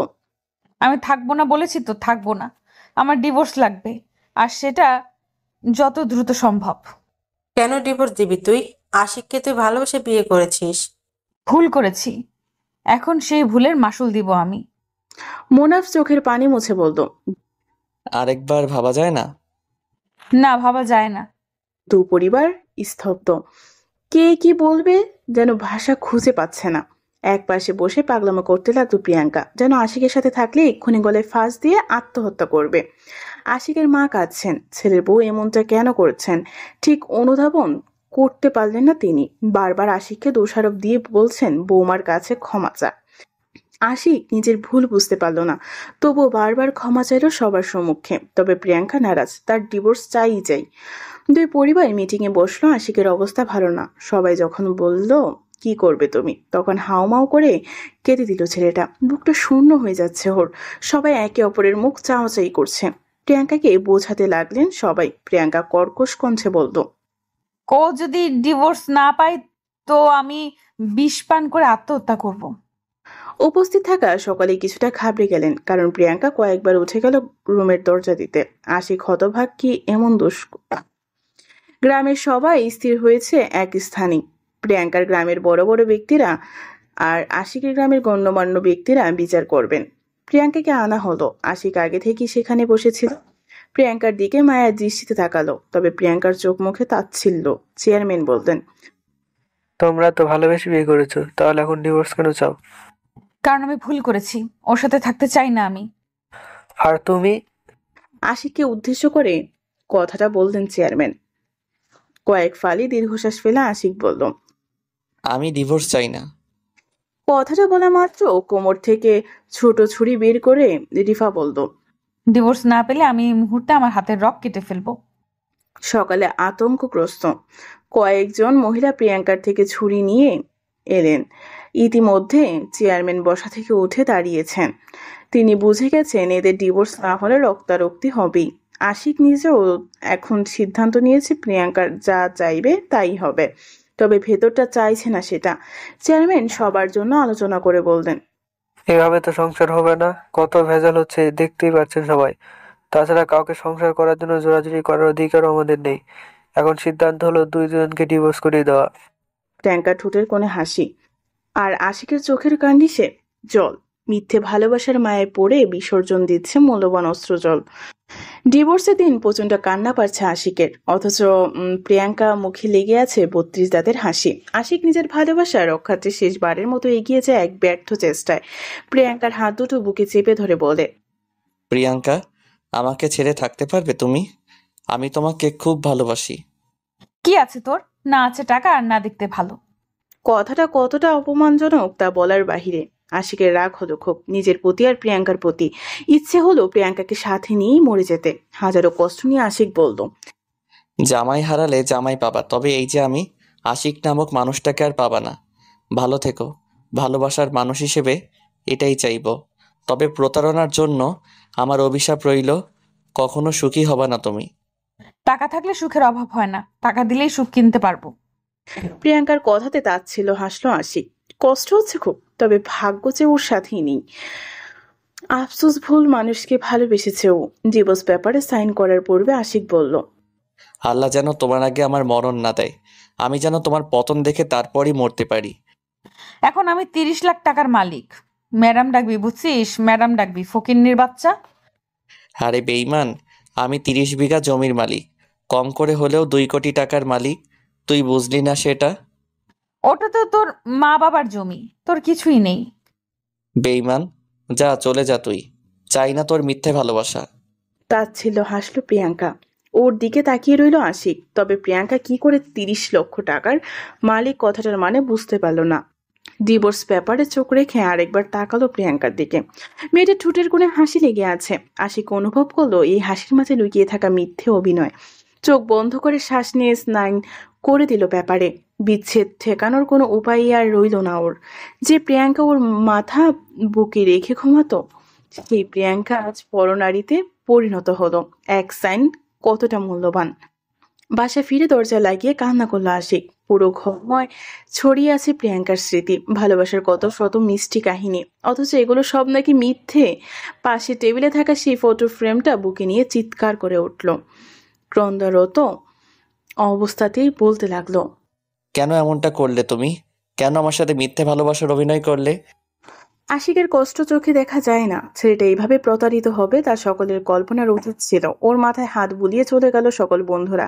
আমি থাকবো না বলেছি তো, থাকবো না। আমার ডিভোর্স লাগবে, আর সেটা যত দ্রুত সম্ভব। কেন ডিভোর্স দিবি তুই? আশিককে তুই ভালোবেসে বিয়ে করেছিস। ভুল করেছি, এখন সেই ভুলের মাসুল দিব আমি। মোনাফ চোখের পানি মুছে বলল, আরেকবার ভাবা যায় না? না, ভাবা যায় না। দু পরিবার স্তব্ধ। কে কি বলবে যেন ভাষা খুঁজে পাচ্ছে না। এক পাশে বসে পাগলামো করতে লাগলো প্রিয়াঙ্কা, যেন আশিকের সাথে থাকলে এক্ষুনি গলায় ফাঁস দিয়ে আত্মহত্যা করবে। আশিকের মা কাঁদছেন, ছেলের বউ এমনটা কেন করছেন ঠিক অনুধাবন করতে পারলেন না তিনি। বারবার আশিককে দোষারোপ দিয়ে বলছেন বৌমার কাছে ক্ষমা চা। আশিক নিজের ভুল বুঝতে পারল না, তবুও বারবার ক্ষমা চাইল সবার সম্মুখে। তবে প্রিয়াঙ্কা নারাজ, তার ডিভোর্স চাই। দুই পরিবার মিটিং এ বসলো। আশিকের অবস্থা ভালো না। সবাই যখন বলল কি করবে তুমি, তখন হাউমাউ করে কেঁদে দিল ছেলেটা। বুকটা শূন্য হয়ে যাচ্ছে ওর। সবাই একে অপরের মুখ চাওয়াচাই করছে। প্রিয়াঙ্কাকে বোঝাতে লাগলেন সবাই। প্রিয়াঙ্কা কর্কশ কণ্ঠে বলল, ও যদি ডিভোর্স না পায় তো আমি বিষ পান করে আত্মহত্যা করব। উপস্থিত থাকা সকলে কিছুটা ঘাবড়ে গেলেন, কারণ প্রিয়াঙ্কা কয়েকবার উঠে গেল রুমের দরজা দিতে। আশিক হতভাগ, কি এমন দোষ! গ্রামের সবাই স্থির হয়েছে এক স্থানে। প্রিয়াঙ্কার গ্রামের বড় বড় ব্যক্তিরা আর আশিকের গ্রামের গণ্যমান্য ব্যক্তিরা বিচার করবেন। প্রিয়াঙ্কাকে আনা হলো। আশিক আগে থেকেই সেখানে বসেছিল। প্রিয়াঙ্কার দিকে মায়ার দৃষ্টিতে তাকালো, তবে প্রিয়াঙ্কার চোখ মুখে তাচ্ছিল্য। চেয়ারম্যান বলতেন, তোমরা তো ভালোবেসে বিয়ে করেছো, তাহলে এখন ডিভোর্স কেন চাও? কারণ আমি ভুল করেছি, ওর সাথে থাকতে চাই না আমি। আর তুমি? আশিককে উদ্দেশ্য করে কথাটা বললেন চেয়ারম্যান। কয়েক ফালি দীর্ঘশ্বাস ফেলে আশিক বলল, আমি ডিভোর্স চাই না। কথাটা বলা মাত্র কোমর থেকে ছোট ছুরি বের করে রিফা বলল, ডিভোর্স না পেলে আমি এই মুহূর্তে আমার হাতের রক কেটে ফেলবো। সকালে আতঙ্কগ্রস্ত কয়েকজন মহিলা প্রিয়াঙ্কার থেকে ছুরি নিয়ে এলেন। ইতিমধ্যে চেয়ারম্যান বসা থেকে উঠে দাঁড়িয়েছেন। তিনি বুঝে গেছেন এদের ডিভোর্স না হলে রক্তারক্তি হবেই। আশিক নিজেও এখন সিদ্ধান্ত নিয়েছে প্রিয়াঙ্কার যা চাইবে তাই হবে, তবে ভেতরটা চাইছে না সেটা। চেয়ারম্যান সবার জন্য আলোচনা করে বললেন, এভাবে তো সংসার হবে না, কত ভেজাল হচ্ছে দেখতেই পাচ্ছেন সবাই। তাছাড়া কাউকে সংসার করার জন্য জোরাজুরি করার অধিকারও আমাদের নেই। এখন সিদ্ধান্ত হলো দুইজনকে ডিভোর্স করিয়ে দেওয়া। প্রিয়াঙ্কা ঠোঁটের কোণে হাসি, আর আশিকের চোখের কান্ডিসে জল। মিথ্যে ভালোবাসার মায়ে পড়ে বিসর্জন দিচ্ছে মূল্যবান অস্ত্র জল। ডিভোর্সের দিন প্রচন্ড কান্না পাচ্ছে আশিকের, অথচ প্রিয়াঙ্কা মুখে লেগে আছে 32 দাঁতের হাসি। আশিক নিজের ভালোবাসা রক্ষার্থে শেষবারের মতো এগিয়ে যায় এক ব্যর্থ চেষ্টায়। প্রিয়াঙ্কার হাত দুটো বুকে চেপে ধরে বলে, প্রিয়াঙ্কা, আমাকে ছেড়ে থাকতে পারবে তুমি? আমি তোমাকে খুব ভালোবাসি। কি আছে তোর? না আছে টাকা, আর না দেখতে ভালো। কথাটা কতটা অপমানজনক তা বলার বাহিরে। আশিকের রাগ হলো খুব, নিজের প্রতি আর প্রিয়াঙ্কার প্রতি। ইচ্ছে হলো প্রিয়াঙ্কাকে সাথে নিয়েই মরে যেতে। হাজারো কষ্ট নিয়ে আশিক বলল, জামাই হারালে জামাই পাবা, তবে এই যে আমি আশিক নামক মানুষটাকে আর পাবা না। ভালো থেকো, ভালোবাসার মানুষ হিসেবে এটাই চাইব। তবে প্রতারণার জন্য আমার অভিশাপ রইল, কখনো সুখী হবা না তুমি। টাকা থাকলে সুখের অভাব হয় না, টাকা দিলেই সুখ কিনতে পারবো। প্রিয়াঙ্কার কথাতে তাচ্ছিল্য হাসলো আশিক। কষ্ট হচ্ছে খুব, তবে ভাগ্য যে ওর সাথেই নেই। আফসোস, ভুল মানুষকে ভালোবেসেছে ও। ডিভোর্স পেপারে সাইন করার পূর্বে আশিক বলল, আল্লাহ যেন তোমার আগে আমার মরণ না দেয়, আমি যেন তোমার পতন দেখে তারপরই মরতে পারি। এখন আমি 30 লাখ টাকার মালিক। ম্যাডাম ডাকবি, বুঝছিস? ম্যাডাম ডাকবি, ফকিন্নির বাচ্চা। আরে বেইমান, আমি 30 বিঘা জমির মালিক, কম করে হলেও 2 কোটি টাকার মালিক। তুই বুঝলি না সেটা? ওটা তো তোর মা বাবার জমি, তোর কিছুই নেই। বেইমান, যা চলে যা তুই, চাই না তোর মিথ্যে ভালোবাসা। তাচ্ছিল্য হাসলো প্রিয়াঙ্কা। ওর দিকে তাকিয়ে রইল আশিক। তবে প্রিয়াঙ্কা কি করে 30 লক্ষ টাকার মালিক কথাটার মানে বুঝতে পারল না। ডিভোর্স পেপারে চোখ রেখে আরেকবার তাকালো প্রিয়াঙ্কার দিকে। মেয়েটার ঠোঁটের কোণে হাসি লেগে আছে। আশিক অনুভব করলো এই হাসির মাঝে লুকিয়ে থাকা মিথ্যে অভিনয়। চোখ বন্ধ করে শ্বাস নিয়ে স্নান করে দিল পেপারে। বিচ্ছেদ ঠেকানোর কোনো উপায় আর রইল না ওর। যে প্রিয়াঙ্কা ওর মাথা বুকে রেখে ঘুমাতো, সেই প্রিয়াঙ্কা আজ পরনারীতে পরিণত হলো। এক সাইন কতটা মূল্যবান। বাসায় ফিরে দরজা লাগিয়ে কান্না করলো আশিক। পুরো ঘরময় ছড়িয়ে আছে প্রিয়াঙ্কার স্মৃতি, ভালোবাসার কত শত মিষ্টি কাহিনী, অথচ এগুলো সব নাকি মিথ্যে। পাশে টেবিলে থাকা সেই ফটো ফ্রেমটা বুকে নিয়ে চিৎকার করে উঠল। ক্রন্দরত অবস্থাতেই বলতে লাগলো, কেন এমনটা করলে তুমি? কেন আমার সাথে মিথ্যে ভালোবাসার অভিনয় করলে? আশিকের কষ্ট চোখে দেখা যায় না। ছেলেটা এইভাবে প্রতারিত হবে তা সকলের কল্পনার অতীত ছিল। ওর মাথায় হাত বুলিয়ে চলে গেল সকল বন্ধুরা।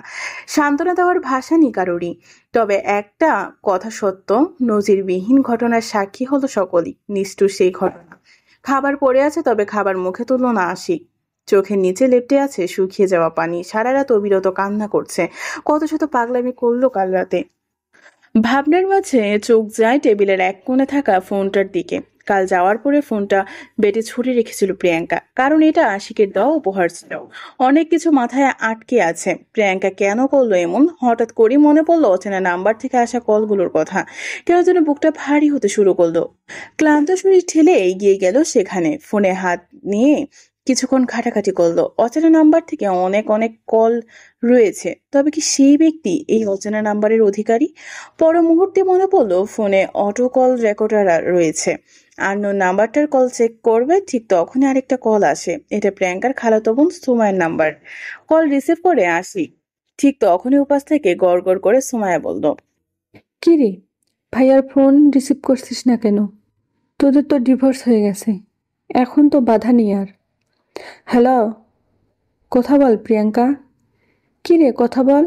সান্ত্বনা দেওয়ার ভাষা নেই কারোরই। তবে একটা কথা সত্য, নজিরবিহীন ঘটনার সাক্ষী হলো সকলেই। নিষ্ঠুর সেই ঘটনা। খাবার পড়ে আছে, তবে খাবার মুখে তুলল না আশিক। চোখের নিচে লেপ্টে আছে শুকিয়ে যাওয়া পানি। সারা রাত অবিরত কান্না করছে। কত শত পাগলামি করলো কাল রাতে। ভাবনার মাঝে চোখ যায় টেবিলের এক কোণে থাকা ফোনটার দিকে। কাল যাওয়ার পরে ফোনটা বেডে ছুঁড়ে রেখেছিল প্রিয়াঙ্কা, কারণ এটা আশিকের দেওয়া উপহার ছিল। অনেক কিছু মাথায় আটকে আছে। প্রিয়াঙ্কা কেন করলো এমন? হঠাৎ করে মনে পড়লো অচেনা নাম্বার থেকে আসা কলগুলোর কথা। কেন যেন বুকটা ভারী হতে শুরু করলো। ক্লান্ত শরীর ঠেলে এগিয়ে গেল সেখানে। ফোনে হাত নিয়ে কিছুক্ষণ ঘাটাঘাটি করলো। অচেনা নাম্বার থেকে অনেক অনেক কল রয়েছে, তবে কি সেই ব্যক্তি এই অচেনা নাম্বারের অধিকারী? পর মুহূর্তে মনে পড়লো ফোনে অটো কল রেকর্ডার রয়েছে। আননোন নাম্বারটার কল চেক করবে, ঠিক তখনই আরেকটা কল আসে। এটা প্রিয়াঙ্কার খালাতো বোন সুমায়ের নাম্বার। কল রিসিভ করে আসি। ঠিক তখনই উপাস থেকে গড় গড় করে সুমায়া বলল, কি রে, ভাইয়ার ফোন রিসিভ করছিস না কেন? তোদের তো ডিভোর্স হয়ে গেছে, এখন তো বাধা নেই আর। হ্যালো, কথা বল প্রিয়াঙ্কা। কি রে, কথা বল।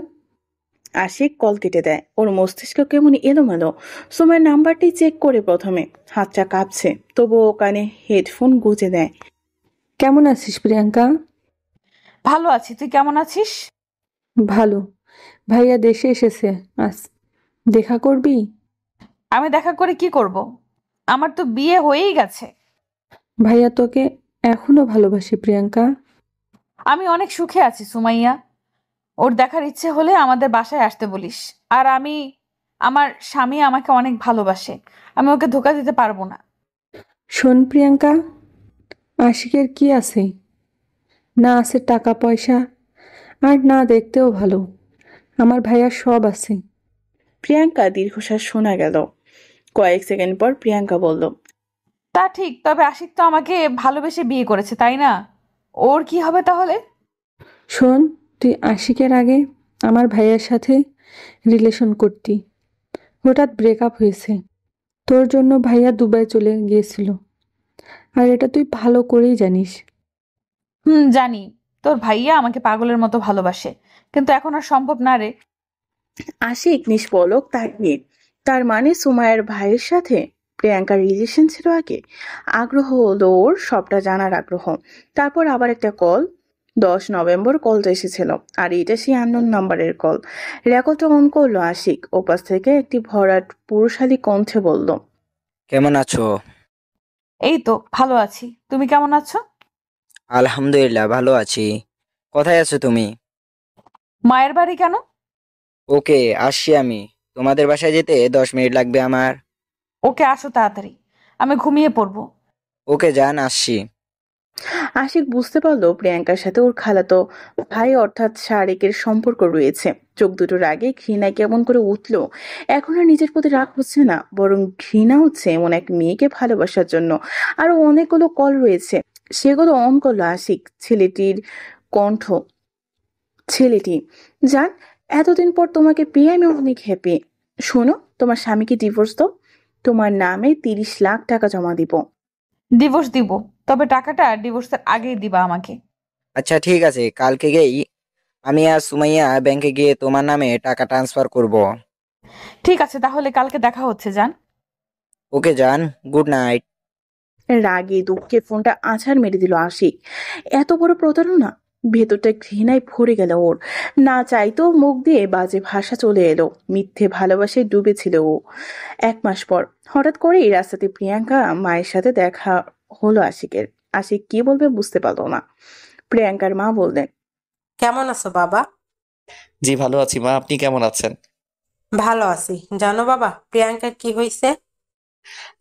আশিক কল কেটে দেয়। ওর মস্তিষ্ক কেমন এলোমেলো। সুমায়ের নাম্বারটি চেক করে প্রথমে হাতটা কাঁপছে, তবুও কানে হেডফোন গুঁজে দেয়। কেমন আছিস প্রিয়াঙ্কা? ভালো আছি, তুই কেমন আছিস? ভালো। ভাইয়া দেশে এসেছে, আজ দেখা করবি? আমি দেখা করে কি করব? আমার তো বিয়ে হয়েই গেছে। ভাইয়া তোকে এখনো ভালোবাসি প্রিয়াঙ্কা। আমি অনেক সুখে আছি সুমাইয়া। ওর দেখার ইচ্ছে হলে আমাদের বাসায় আসতে বলিস। আর আমার স্বামী আমাকে অনেক ভালোবাসে, আমি ওকে ধোকা দিতে পারবো না। শোন প্রিয়াঙ্কা, আশিকের কি আছে? না আছে টাকা পয়সা, আর না দেখতেও ভালো। আমার ভাইয়ার সব আছে। প্রিয়াঙ্কা দীর্ঘশ্বাস শোনা গেল। কয়েক সেকেন্ড পর প্রিয়াঙ্কা বলল, তা ঠিক, তবে আশিক তো আমাকে ভালোবেসে বিয়ে করেছে, তাই না? ওর কি হবে তাহলে? শোন, তুই আশিকের আগে আমার ভাইয়ার সাথে রিলেশন করতি, হঠাৎ ব্রেকআপ হয়েছে। তোর জন্য ভাইয়া দুবাই চলে গিয়েছিল, আর এটা তুই ভালো করেই জানিস। জানি তোর ভাইয়া আমাকে পাগলের মতো ভালোবাসে, কিন্তু এখন আর সম্ভব না রে। আশিক নিষ্পলক তাকিয়ে। তার মানে সুমায়ের ভাইয়ের সাথে প্রিয়াঙ্কার রিলেশন ছিল আগে। আগ্রহ হলো ওর, সবটা জানার আগ্রহ। তারপর আবার একটা কল। 10 নভেম্বর কলটা এসেছিল, আর এটা সেই আননোন নাম্বারের কল। রেকর্ডটা অন করলো আশিক। ওপাশ থেকে একটি ভরাট পুরুষালী কণ্ঠে বলল, কেমন আছো? এই তো ভালো আছি, তুমি কেমন আছো? আলহামদুলিল্লাহ ভালো আছি। কোথায় আছো তুমি? মায়ের বাড়ি। কেন? ওকে, আসছি আমি। তোমাদের বাসায় যেতে 10 মিনিট লাগবে আমার। ওকে, আসো তাড়াতাড়ি, আমি ঘুমিয়ে পড়বো। ওকে যান, আসছি। আশিক বুঝতে পারলো প্রিয়াঙ্কার সাথে ওর খালাতো ভাই অর্থাৎ শারিকের সম্পর্ক রয়েছে। চোখ দুটোর আগে ঘৃণায় কেমন করে উঠলো। এখন আর নিজের প্রতি রাগ হচ্ছে না, বরং ঘৃণা হচ্ছে এমন এক মেয়েকে ভালোবাসার জন্য। আরো অনেকগুলো কল রয়েছে, সেগুলো অন করলো আশিক। ছেলেটির কণ্ঠ ছেলেটি। জান, এতদিন পর তোমাকে পেয়ে আমি অনেক হ্যাপি। শোনো, তোমার স্বামীকে ডিভোর্স দাও, তোমার নামে 30 লাখ টাকা জমা দিব। ডিভোর্স দিব, তবে টাকাটা ডিভোর্সের আগেই দিবা আমাকে। আচ্ছা ঠিক আছে, কালকে গেই আমি আর সুমাইয়া ব্যাংকে গিয়ে তোমার নামে টাকা ট্রান্সফার করব। ঠিক আছে, তাহলে কালকে দেখা হচ্ছে জান। ওকে জান, গুড নাইট। রাগে দুঃখে ফোনটা আছাড় মেরে দিল আশিক। এত বড় প্রতারণা! ভেতরটা ঘৃণায় ভরে গেল ওর। না চাইতো মুখ দিয়ে বাজে ভাষা চলে এলো। মিথ্যে ভালোবাসায় ডুবেছিল ও। 1 মাস পর হঠাৎ করেই রাস্তাতে প্রিয়াঙ্কা মায়ের সাথে দেখা হলো আশিকের। আশিক কি বলবে বুঝতে পারলো না। প্রিয়াঙ্কার মা বললেন, কেমন আছো বাবা? জি ভালো আছি মা, আপনি কেমন আছেন? ভালো আছি। জানো বাবা, প্রিয়াঙ্কার কি হয়েছে?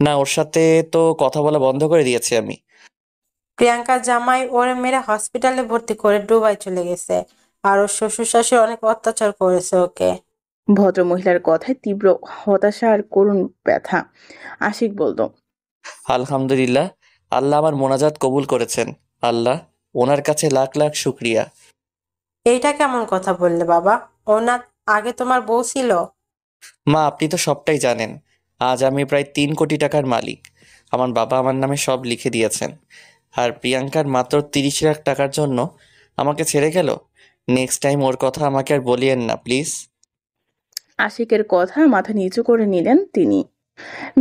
না, ওর সাথে তো কথা বলা বন্ধ করে দিয়েছি আমি। প্রিয়াঙ্কার জামাই ওরে মেরে হসপিটালে ভর্তি করে দুবাই চলে গেছে, আর ওর শ্বশুর শাশুড়ি অনেক অত্যাচার করেছে ওকে। ভদ্র মহিলার কথায় তীব্র হতাশা আর করুণ ব্যথা। আশিক বলল, আলহামদুলিল্লাহ, আল্লাহ আমার মোনাজাত কবুল করেছেন। আল্লাহ, ওনার কাছে লাখ লাখ শুক্রিয়া। এইটা কেমন কথা বললে বাবা? ওনার আগে তোমার বউ ছিল? মা, আপনি তো সবটাই জানেন। আজ আমি প্রায় 3 কোটি টাকার মালিক। আমার বাবা আমার নামে সব লিখে দিয়েছেন। আর প্রিয়াঙ্কার মাত্র 30 লাখ টাকার জন্য আমাকে ছেড়ে গেল। নেক্সট টাইম ওর কথা আমাকে আর বলিয়েন না প্লিজ। আশিকের কথা মাথা নিচু করে নিলেন তিনি।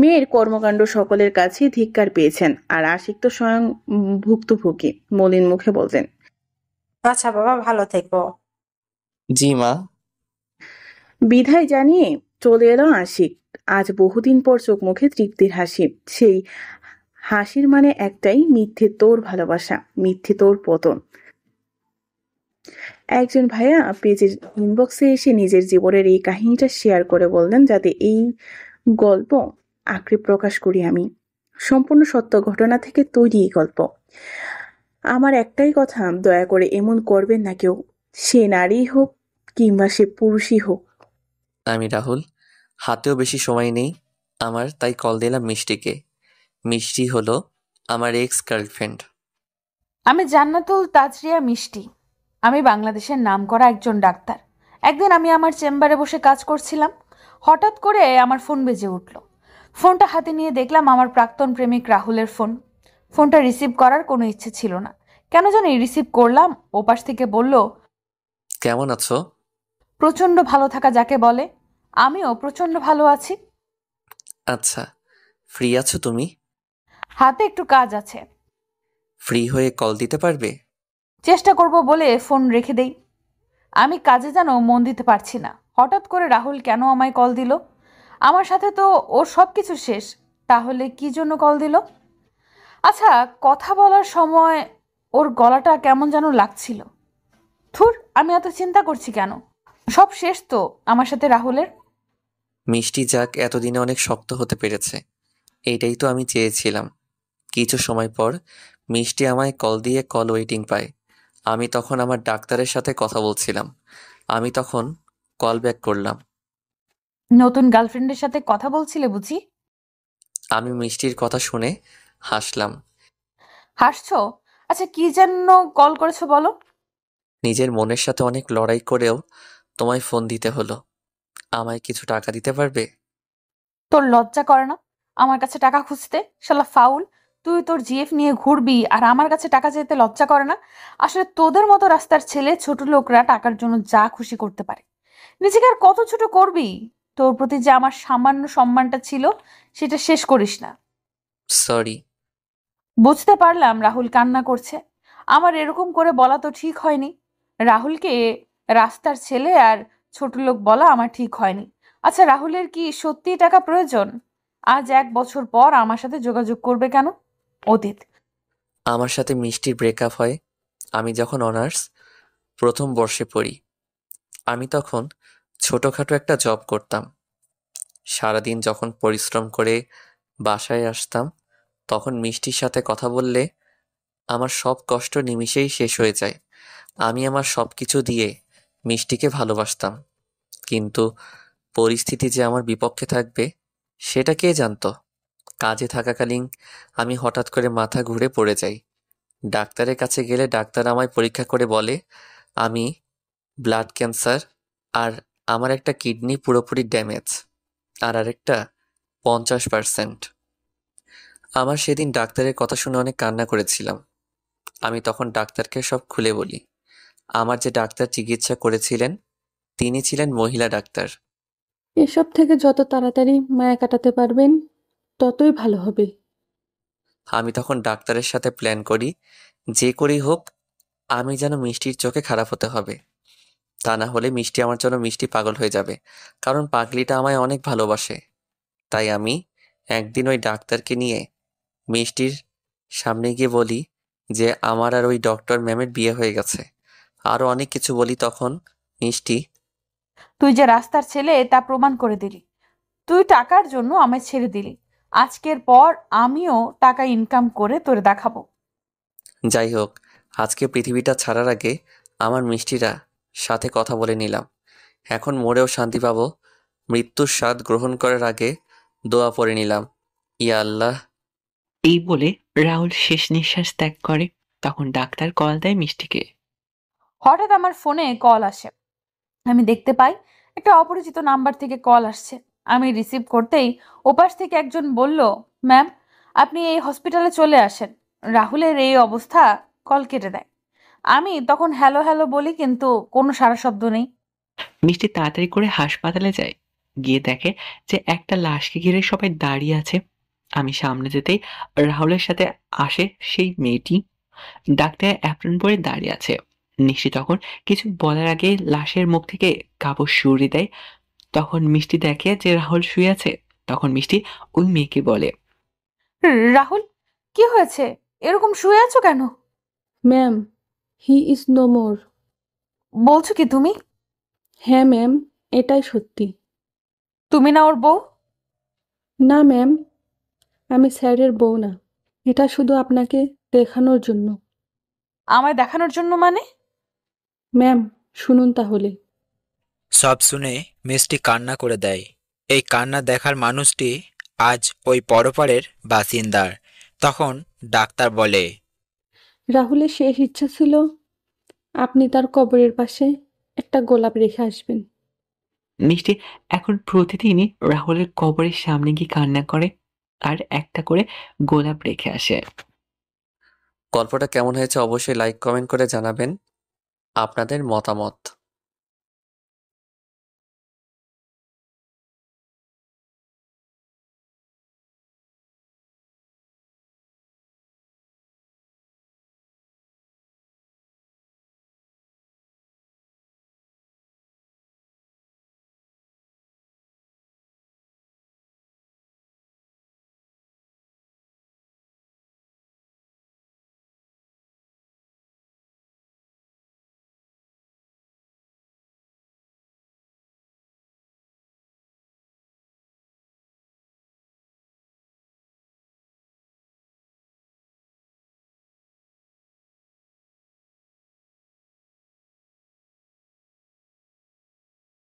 মেয়ের কর্মকাণ্ড সকলের কাছে ধিক্কার পেয়েছেন, আর আশিক তো স্বয়ং ভুক্তভোগী। মলিন মুখে বলতেন, আচ্ছা বাবা, ভালো থেকো। জি মা। বিদায় জানিয়ে চলে এলো আশিক। আজ বহুদিন পর চোখ মুখে তৃপ্তির হাসি। সেই হাসির মানে একটাই, মিথ্যে তোর ভালোবাসা, মিথ্যে তোর পতন। একজন ভাইয়া পেজের ইনবক্সে এসে নিজের জীবনের এই কাহিনীটা শেয়ার করে বললেন, যাতে এই গল্প আঁকড়ে প্রকাশ করি আমি। সম্পূর্ণ সত্য ঘটনা থেকে তৈরি এই গল্প। আমার একটাই কথা, দয়া করে এমন করবেন না কেউ, সে নারী হোক কিংবা সে পুরুষই হোক। আমি রাহুল, হাতেও বেশি সময় নেই আমার, তাই কল দিলাম মিষ্টিকে। মিষ্টি হলো আমার এক্স গার্লফ্রেন্ড। আমি জান্নাতুল তাজরিয়া মিষ্টি। আমি বাংলাদেশের নামকরা একজন ডাক্তার। একদিন আমি আমার চেম্বারে বসে কাজ করছিলাম। হঠাৎ করে আমার ফোন বেজে উঠল। ফোনটা হাতে নিয়ে দেখলাম আমার প্রাক্তন প্রেমিক রাহুলের ফোন। ফোনটা রিসিভ করার কোনো ইচ্ছে ছিল না, কেন জানি রিসিভ করলাম। ওপাশ থেকে বলল, কেমন আছো? প্রচণ্ড ভালো থাকা যাকে বলে। আমিও প্রচণ্ড ভালো আছি। আচ্ছা, ফ্রি আছো তুমি? হাতে একটু কাজ আছে। ফ্রি হয়ে কল দিতে পারবে? চেষ্টা করব বলে ফোন রেখে দেই। আমি কাজে যেন মন দিতে পারছি না। হঠাৎ করে রাহুল কেন আমায় কল দিল? আমার সাথে তো ওর সব কিছু শেষ। তাহলে কি জন্য কল দিল? আচ্ছা, কথা বলার সময় ওর গলাটা কেমন যেন লাগছিল। ধুর, আমি এত চিন্তা করছি কেন? সব শেষ তো আমার সাথে রাহুলের। মিষ্টি যাক, এতদিনে অনেক শক্ত হতে পেরেছে। এইটাই তো আমি চেয়েছিলাম। কিছু সময় পর মিষ্টি আমায় কল দিয়ে কল ওয়েটিং পায়। আমি তখন আমার ডাক্তারের সাথে কথা বলছিলাম। আমি তখন কল ব্যাক করলাম। নতুন গার্লফ্রেন্ডের সাথে কথা বলছিলে বুঝি? আমি মিষ্টির কথা শুনে হাসলাম। হাসছো? আচ্ছা, কি যেন কল করেছো বলো? নিজের মনের সাথে অনেক লড়াই করেও তোমায় ফোন দিতে হলো। আমায় কিছু টাকা দিতে পারবে? তোর লজ্জা করে না আমার কাছে টাকা খুঁজতে? শালা ফাউল! তুই তোর জিএফ নিয়ে ঘুরবি আর আমার কাছে টাকা চাইতে লজ্জা করে না? আসলে তোদের মতো রাস্তার ছেলে ছোট লোকরা টাকার জন্য যা খুশি করতে পারে। নিজেকে আর কত ছোট করবি? তোর প্রতি যে আমার সামান্য সম্মানটা ছিল সেটা শেষ করিস না। সরি। বুঝতে পারলাম রাহুল কান্না করছে। আমার এরকম করে বলা তো ঠিক হয়নি। রাহুলকে রাস্তার ছেলে আর ছোট লোক বলা আমার ঠিক হয়নি। আচ্ছা, রাহুলের কি সত্যি টাকা প্রয়োজন? আজ 1 বছর পর আমার সাথে যোগাযোগ করবে কেন? অতীত। আমার সাথে মিষ্টির ব্রেকআপ হয় আমি যখন অনার্স প্রথম বর্ষে পড়ি। আমি তখন ছোটখাটো একটা জব করতাম। সারাদিন যখন পরিশ্রম করে বাসায় আসতাম, তখন মিষ্টির সাথে কথা বললে আমার সব কষ্ট নিমিষেই শেষ হয়ে যায়। আমি আমার সব কিছু দিয়ে মিষ্টিকে ভালোবাসতাম, কিন্তু পরিস্থিতি যে আমার বিপক্ষে থাকবে সেটা কে জানতো। কাজে থাকাকালীন আমি হঠাৎ করে মাথা ঘুরে পড়ে যাই। ডাক্তারের কাছে গেলে ডাক্তার আমায় পরীক্ষা করে বলে আমি ব্লাড ক্যান্সার, আর আমার একটা কিডনি পুরোপুরি ড্যামেজ, আর আরেকটা 50%। আমার সেদিন ডাক্তারের কথা শুনে অনেক কান্না করেছিলাম। আমি তখন ডাক্তারকে সব খুলে বলি। আমার যে ডাক্তার চিকিৎসা করেছিলেন তিনি ছিলেন মহিলা ডাক্তার। এসব থেকে যত তাড়াতাড়ি মায়া কাটাতে পারবেন ততই ভালো হবে। আমি তখন ডাক্তারের সাথে প্ল্যান করি, যে করেই হোক আমি যেন মিষ্টির চোখে খারাপ হতে হবে। তা না হলে মিষ্টি আমার জন্য মিষ্টি পাগল হয়ে যাবে, কারণ পাগলিটা আমায় অনেক ভালোবাসে। তাই আমি একদিন ওই ডাক্তারকে নিয়ে মিষ্টির সামনে গিয়ে বলি যে আমার আর ওই ডক্টর ম্যামের বিয়ে হয়ে গেছে। আরও অনেক কিছু বলি। তখন মিষ্টি, তুই যে রাস্তার ছেলে তা প্রমাণ করে দিলি। তুই টাকার জন্য আমায় ছেড়ে দিলি। আজকের পর আমিও টাকা ইনকাম করে তোরে দেখাবো। যাই হোক, আজকে পৃথিবীটা ছাড়ার আগে আমার মিষ্টিরা সাথে কথা বলে নিলাম। এখন মরেও শান্তি পাবো। মৃত্যুর স্বাদ গ্রহণ করার আগে দোয়া পড়ে নিলাম, ইয়া আল্লাহ। এই বলে রাহুল শেষ নিঃশ্বাস ত্যাগ করে। তখন ডাক্তার কল দেয় মিষ্টিকে। হঠাৎ আমার ফোনে কল আসে। আমি দেখতে পাই একটা অপরিচিত নাম্বার থেকে কল আসছে। আমি রিসিভ করতেই ওপাশ থেকে একজন বলল, ম্যাম আপনি এই হসপিটালে চলে আসেন, রাহুলের এই অবস্থা। কল কেটে দেয়। আমি তখন হ্যালো হ্যালো বলি, কিন্তু কোনো সাড়া শব্দ নেই। মিষ্টি তাড়াতাড়ি করে হাসপাতালে যায়। গিয়ে দেখে যে একটা লাশকে ঘিরে সবাই দাঁড়িয়ে আছে। আমি সামনে যেতেই রাহুলের সাথে আসে সেই মেয়েটি। ডাক্তার অ্যাপ্রন পরে দাঁড়িয়ে আছে। মিষ্টি তখন কিছু বলার আগে লাশের মুখ থেকে কাপড় সরিয়ে দেয়। তখন মিষ্টি দেখে যে রাহুল শুয়ে আছে। তখন মিষ্টি ওই মেয়েকে বলে, রাহুল, কি হয়েছে? এরকম শুয়ে আছো কেন? Ma'am, he is no more. বলছো কি তুমি? হ্যাঁ ম্যাম, এটাই সত্যি। তুমি না ওর বউ? না ম্যাম, আমি স্যারের বউ না। এটা শুধু আপনাকে দেখানোর জন্য। আমায় দেখানোর জন্য মানে? ম্যাম শুনুন তাহলে। সব শুনে মিষ্টি কান্না করে দেয়। এই কান্না দেখার মানুষটি আজ ওই পরপারের বাসিন্দার। তখন ডাক্তার বলে, রাহুলের শেষ ইচ্ছা ছিল আপনি তার কবরের পাশে একটা গোলাপ রেখে আসবেন। মিষ্টি এখন প্রতিদিনই রাহুলের কবরের সামনে গিয়ে কান্না করে আর একটা করে গোলাপ রেখে আসে। গল্পটা কেমন হয়েছে অবশ্যই লাইক কমেন্ট করে জানাবেন আপনাদের মতামত।